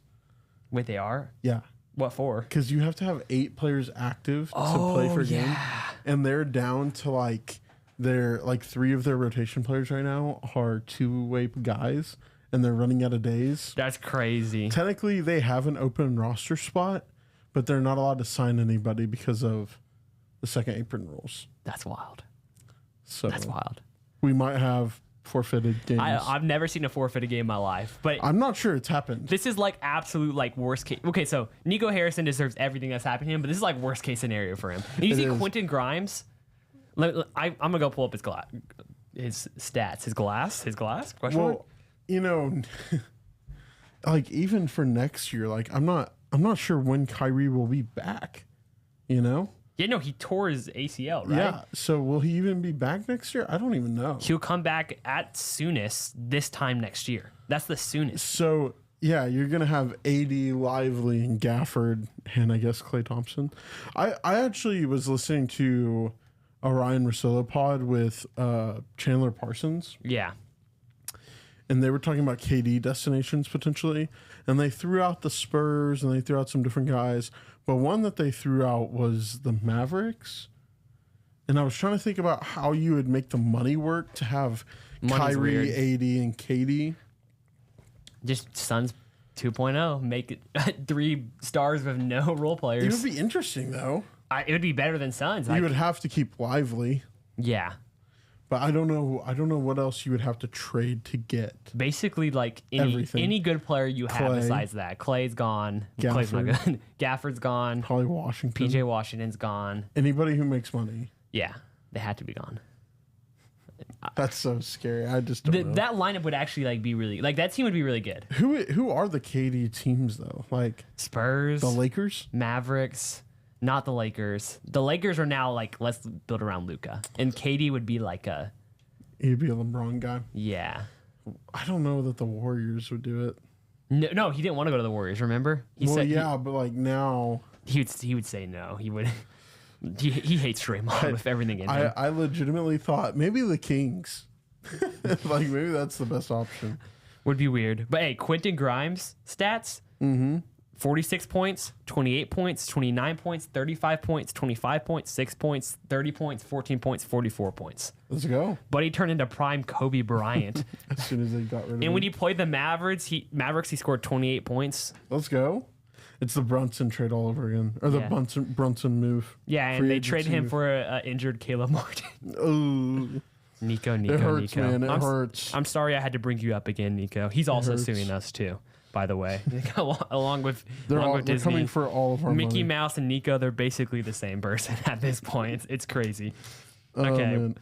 Wait, they are? Yeah. What for? Because you have to have 8 players active to play for a game. And they're down to like 3 of their rotation players right now are 2-way guys, and they're running out of days. That's crazy. Technically, they have an open roster spot, but they're not allowed to sign anybody because of the second apron rules. That's wild. So that's wild. We might have forfeited games. I've never seen a forfeited game in my life, but I'm not sure it's happened. This is like absolute like worst case. Okay, so Nico Harrison deserves everything that's happened to him, but this is like worst case scenario for him. And you see Quentin Grimes. I'm gonna go pull up his stats. His glass. Question mark? You know, like even for next year, like I'm not sure when Kyrie will be back. You know. Yeah, no, he tore his ACL, right? Yeah, so will he even be back next year? I don't even know. He'll come back at soonest this time next year. That's the soonest. So, yeah, you're going to have AD, Lively, and Gafford, and I guess Klay Thompson. I actually was listening to a Ryan Russillo pod with Chandler Parsons. Yeah. And they were talking about KD destinations potentially. And they threw out the Spurs and they threw out some different guys. But one that they threw out was the Mavericks. And I was trying to think about how you would make the money work to have Money's Kyrie, weird. AD, and KD. Just Suns 2.0. Make it 3 stars with no role players. It would be interesting, though. It would be better than Suns. You would have to keep Lively. Yeah. But I don't know what else you would have to trade to get. Basically, like any good player you have besides that. Clay's gone. Clay's not good. Gafford's gone. Probably Washington. PJ Washington's gone. Anybody who makes money. Yeah, they had to be gone. That's so scary. I just don't know. That lineup would actually like be really like that team would be really good. Who are the KD teams though? Like Spurs, the Lakers, Mavericks, not the Lakers. The Lakers are now like let's build around Luka, and KD would be like he'd be a LeBron guy. Yeah. I don't know that the Warriors would do it. No, he didn't want to go to the Warriors. Remember? He said but like now he would say no. He would. He hates Draymond with everything in him. I legitimately thought maybe the Kings. Like maybe that's the best option. Would be weird. But hey, Quentin Grimes stats. 46 points, 28 points, 29 points, 35 points, 25 points, 6 points, 30 points, 14 points, 44 points. Let's go. But he turned into prime Kobe Bryant. As soon as they got rid of him. And when he played the Mavericks, he scored 28 points. Let's go. It's the Brunson trade all over again. Or the Brunson move. Yeah, and they traded him for an injured Caleb Martin. Oh. Nico. It hurts, man. It hurts. I'm sorry I had to bring you up again, Nico. He's also suing us, too, by the way. along with they're Disney. coming for all of our Mickey money. Mouse and Nico, they're basically the same person at this point. It's crazy. Okay.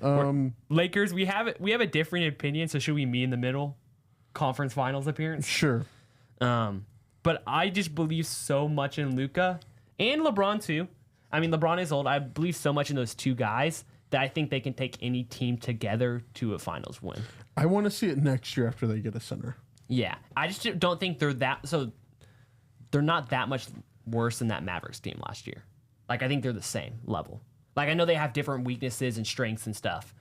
Lakers, we have a different opinion, so should we meet in the middle? Conference finals appearance? Sure. But I just believe so much in Luka and LeBron too. I mean, LeBron is old. I believe so much in those two guys that I think they can take any team together to a finals win. I want to see it next year after they get a center. Yeah. I just don't think they're not that much worse than that Mavericks team last year. Like, I think they're the same level. Like, I know they have different weaknesses and strengths and stuff.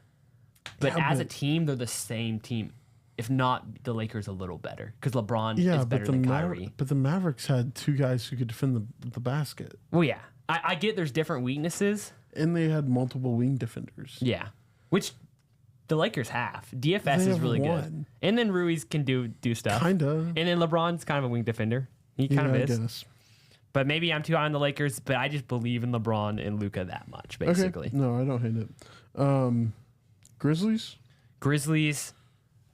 But as a team, they're the same team. If not, the Lakers a little better because LeBron is better than Kyrie. But the Mavericks had two guys who could defend the basket. Well, yeah. I get there's different weaknesses. And they had multiple wing defenders. Yeah. Which the Lakers have. DFS is really good. And then Ruiz can do stuff. Kinda. And then LeBron's kind of a wing defender. He kind of is. I guess. But maybe I'm too high on the Lakers, but I just believe in LeBron and Luka that much, basically. Okay. No, I don't hate it. Grizzlies.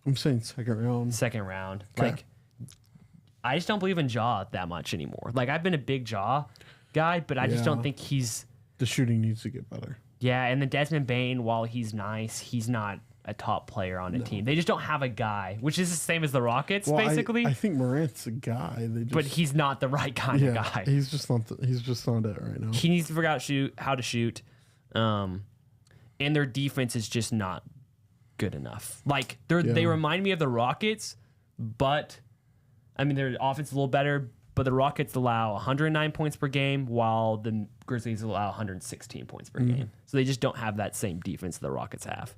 I'm saying second round. Okay. Like, I just don't believe in Ja that much anymore. Like, I've been a big Ja guy, but I just don't think he's... The shooting needs to get better. Yeah, and then Desmond Bane, while he's nice, he's not a top player on a team. They just don't have a guy, which is the same as the Rockets, basically. I think Morant's a guy. But he's not the right kind of guy. He's just not it right now. He needs to figure out how to shoot. And their defense is just not good enough. Like, they remind me of the Rockets, but I mean, their offense is a little better, but the Rockets allow 109 points per game while the Grizzlies allow 116 points per game. So they just don't have that same defense the Rockets have.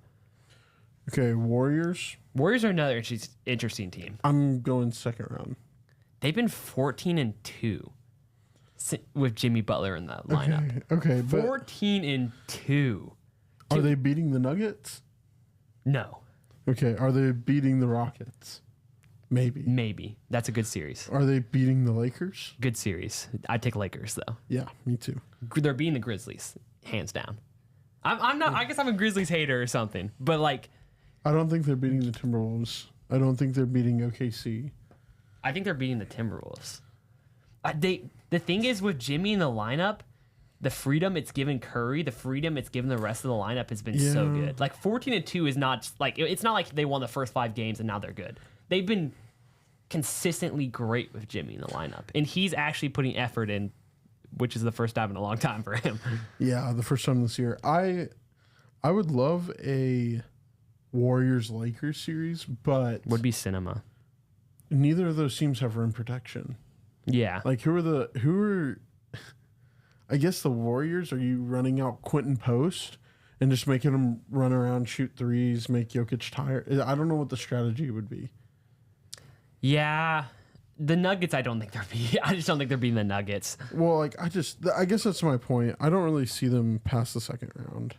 Okay, Warriors. Warriors are another interesting team. I'm going second round. They've been 14-2 with Jimmy Butler in that lineup. Okay, 14-2. Are they beating the Nuggets? No. Okay, are they beating the Rockets? Maybe. That's a good series. Are they beating the Lakers? Good series. I'd take Lakers, though. Yeah, me too. They're beating the Grizzlies, hands down. I'm not. I guess I'm a Grizzlies hater or something. But, like... I don't think they're beating the Timberwolves. I don't think they're beating OKC. I think they're beating the Timberwolves. The thing is, with Jimmy in the lineup, the freedom it's given Curry, the freedom it's given the rest of the lineup has been so good. Like, 14-2 is not... Like, it's not like they won the first 5 games and now they're good. They've been consistently great with Jimmy in the lineup. And he's actually putting effort in, which is the first time in a long time for him. Yeah, the first time this year. I would love a Warriors-Lakers series, but... Would be cinema. Neither of those teams have rim protection. Yeah. Like, who are... I guess the Warriors, are you running out Quentin Post and just making him run around, shoot threes, make Jokic tired? I don't know what the strategy would be. Yeah, the Nuggets. I just don't think they're beating the Nuggets. Well, like I guess that's my point. I don't really see them past the second round.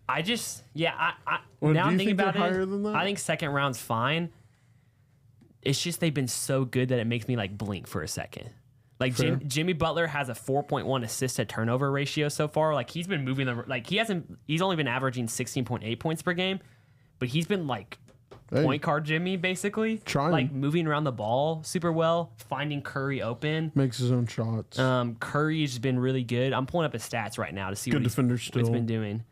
I now I'm thinking about it. Higher than that? I think second round's fine. It's just they've been so good that it makes me like blink for a second. Like Jimmy Butler has a 4.1 assist to turnover ratio so far. Like he's been moving them. Like he's only been averaging 16.8 points per game, but he's been like point guard Jimmy basically. Like moving around the ball super well, finding Curry open. Makes his own shots. Curry's been really good. I'm pulling up his stats right now to see what he's been doing.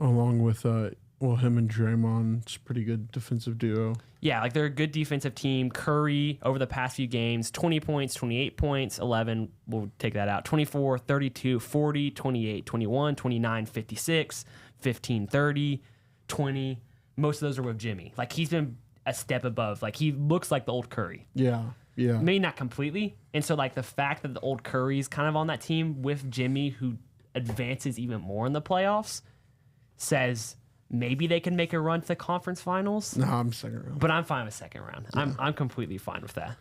along with him and Draymond. It's a pretty good defensive duo. Yeah, like they're a good defensive team. Curry, over the past few games, 20 points, 28 points, 11, we'll take that out, 24, 32, 40, 28, 21, 29, 56, 15, 30, 20. Most of those are with Jimmy. Like, he's been a step above. Like, he looks like the old Curry. Yeah. Maybe not completely. And so, like, the fact that the old Curry's kind of on that team with Jimmy, who advances even more in the playoffs, says maybe they can make a run to the conference finals. No, I'm second round. But I'm fine with second round. Yeah. I'm completely fine with that.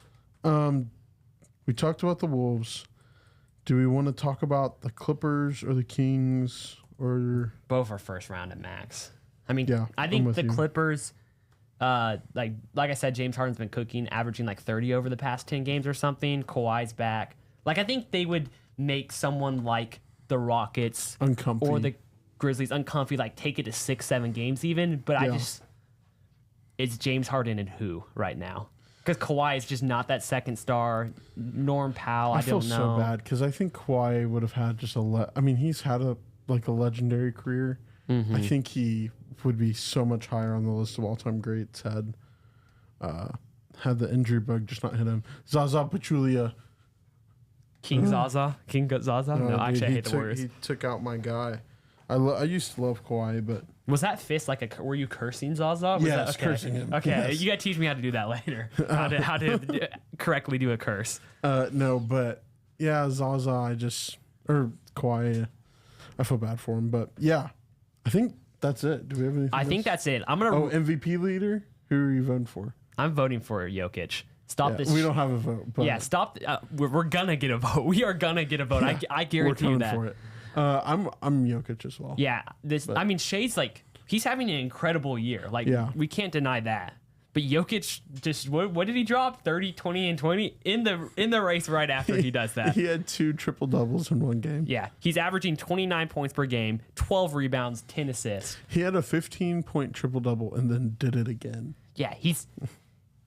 We talked about the Wolves. Do we want to talk about the Clippers or the Kings or both are first round at max? I mean, yeah, I think the Clippers, like I said, James Harden's been cooking, averaging like 30 over the past 10 games or something. Kawhi's back. Like, I think they would make someone like the Rockets uncomfy or the Grizzlies uncomfy, like take it to 6-7 games even. But it's James Harden and who right now? Because Kawhi is just not that second star. Norm Powell, I don't know. I feel so bad because I think Kawhi would have had just he's had a legendary career. Mm-hmm. I think he would be so much higher on the list of all-time greats had the injury bug just not hit him. Zaza Pachulia. King Zaza? No, actually, I hate the words. He took out my guy. I used to love Kawhi, but... Was that fist were you cursing Zaza? Yeah, okay. Cursing him. Okay, yes. You got to teach me how to do that later. How to correctly do a curse. No, but yeah, Zaza, or Kawhi, I feel bad for him, but yeah, I think that's it. Do we have anything else? think that's it. I'm going to... MVP leader? Who are you voting for? I'm voting for Jokic. Stop this. We don't have a vote. But yeah, stop. We're going to get a vote. We are going to get a vote. Yeah, I guarantee you that. For it. I'm Jokic as well. Yeah, I mean, Shea's he's having an incredible year. We can't deny that. But Jokic just what did he drop? 30, 20, and 20 in the race right after he does that. He had 2 triple doubles in one game. Yeah, he's averaging 29 points per game, 12 rebounds, 10 assists. He had a 15-point triple double and then did it again. Yeah,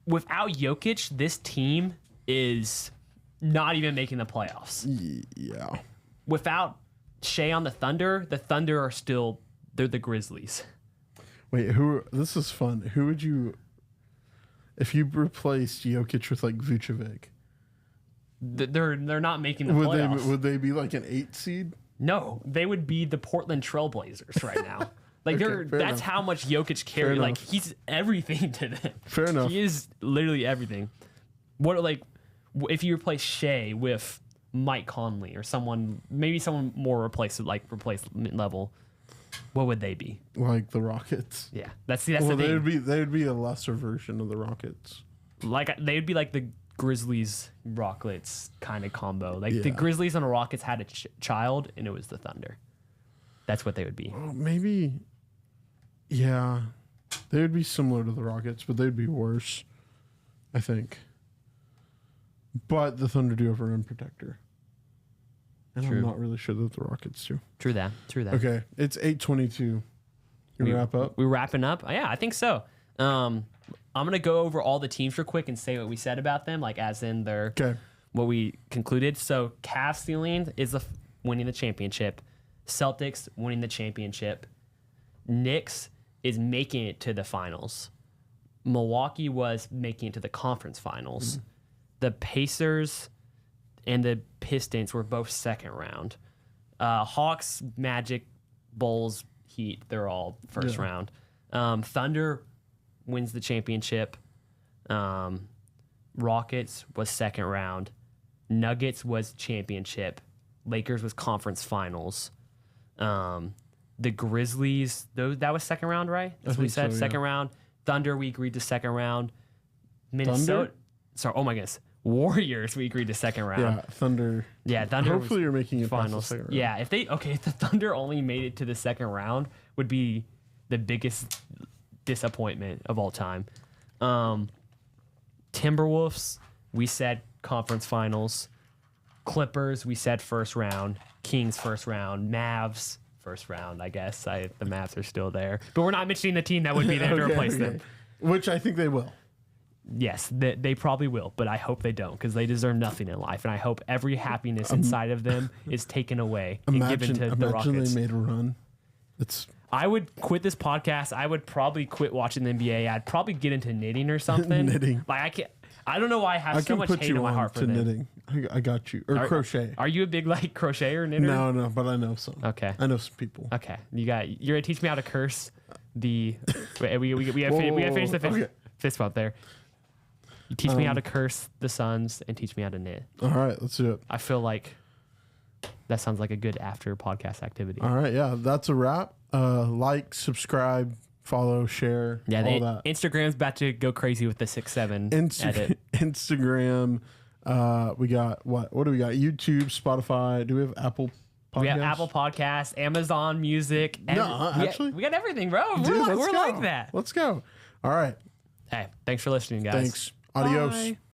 without Jokic, this team is not even making the playoffs. Yeah. Without Shea on the Thunder are still they're the Grizzlies. Wait, this is fun. Who would you if you replaced Jokic with Vucevic? They're not making the playoffs. Would they be like an 8 seed? No, they would be the Portland Trailblazers right now. That's how much Jokic carry. He's everything to them. Fair enough. He is literally everything. If you replace Shea with Mike Conley or someone more replacement level, what would they be? Like the Rockets. Yeah, that's the thing. They would be a lesser version of the Rockets. They would be like the Grizzlies Rockets kind of combo. The Grizzlies and the Rockets had a child, and it was the Thunder. That's what they would be. Well, maybe. Yeah, they would be similar to the Rockets, but they'd be worse, I think. But the Thunder do have a rim protector. And I'm not really sure that the Rockets do. True that. Okay, it's 8:22. You wrap up? We're wrapping up? Yeah, I think so. I'm going to go over all the teams real quick and say what we said about them, as in what we concluded. So Cavs ceiling is winning the championship. Celtics winning the championship. Knicks is making it to the finals. Milwaukee was making it to the conference finals. Mm-hmm. The Pacers and the Pistons were both second round. Hawks, Magic, Bulls, Heat, they're all first round. Thunder wins the championship. Rockets was second round. Nuggets was championship. Lakers was conference finals. The Grizzlies, that was second round, right? That's what we said. Second round. Thunder, we agreed to second round. Minnesota. Sorry, oh my goodness. Warriors, we agreed to second round. Yeah, Thunder. Yeah, Thunder. Hopefully, you're making it finals. Past the second round. Yeah, if the Thunder only made it to the second round, would be the biggest disappointment of all time. Timberwolves, we said conference finals. Clippers, we said first round. Kings, first round. Mavs, first round. I guess the Mavs are still there, but we're not mentioning the team that would be there to replace them. Which I think they will. Yes, they probably will, but I hope they don't because they deserve nothing in life, and I hope every happiness inside of them is taken away and given to the Rockets. Imagine they made a run. I would quit this podcast. I would probably quit watching the NBA. I'd probably get into knitting or something. Knitting. Like I can't. I don't know why I have so much hate in my heart for them. Knitting. I got you. Or crochet. Are you a big like crocheter or knitter? No, but I know some. Okay. I know some people. Okay. You're gonna teach me how to curse the. Wait, we have finished the fist bump there. You teach me how to curse the Suns and teach me how to knit. All right, let's do it. I feel like that sounds like a good after podcast activity. All right, yeah, that's a wrap. Like, subscribe, follow, share, all that. Instagram's about to go crazy with the 6-7 edit. Instagram. We got what do we got? YouTube, Spotify. Do we have Apple Podcasts? We have Apple Podcasts, Amazon Music. Actually, we got everything, bro. Dude, we're like that. Let's go. All right. Hey, thanks for listening, guys. Thanks. Adios. Bye.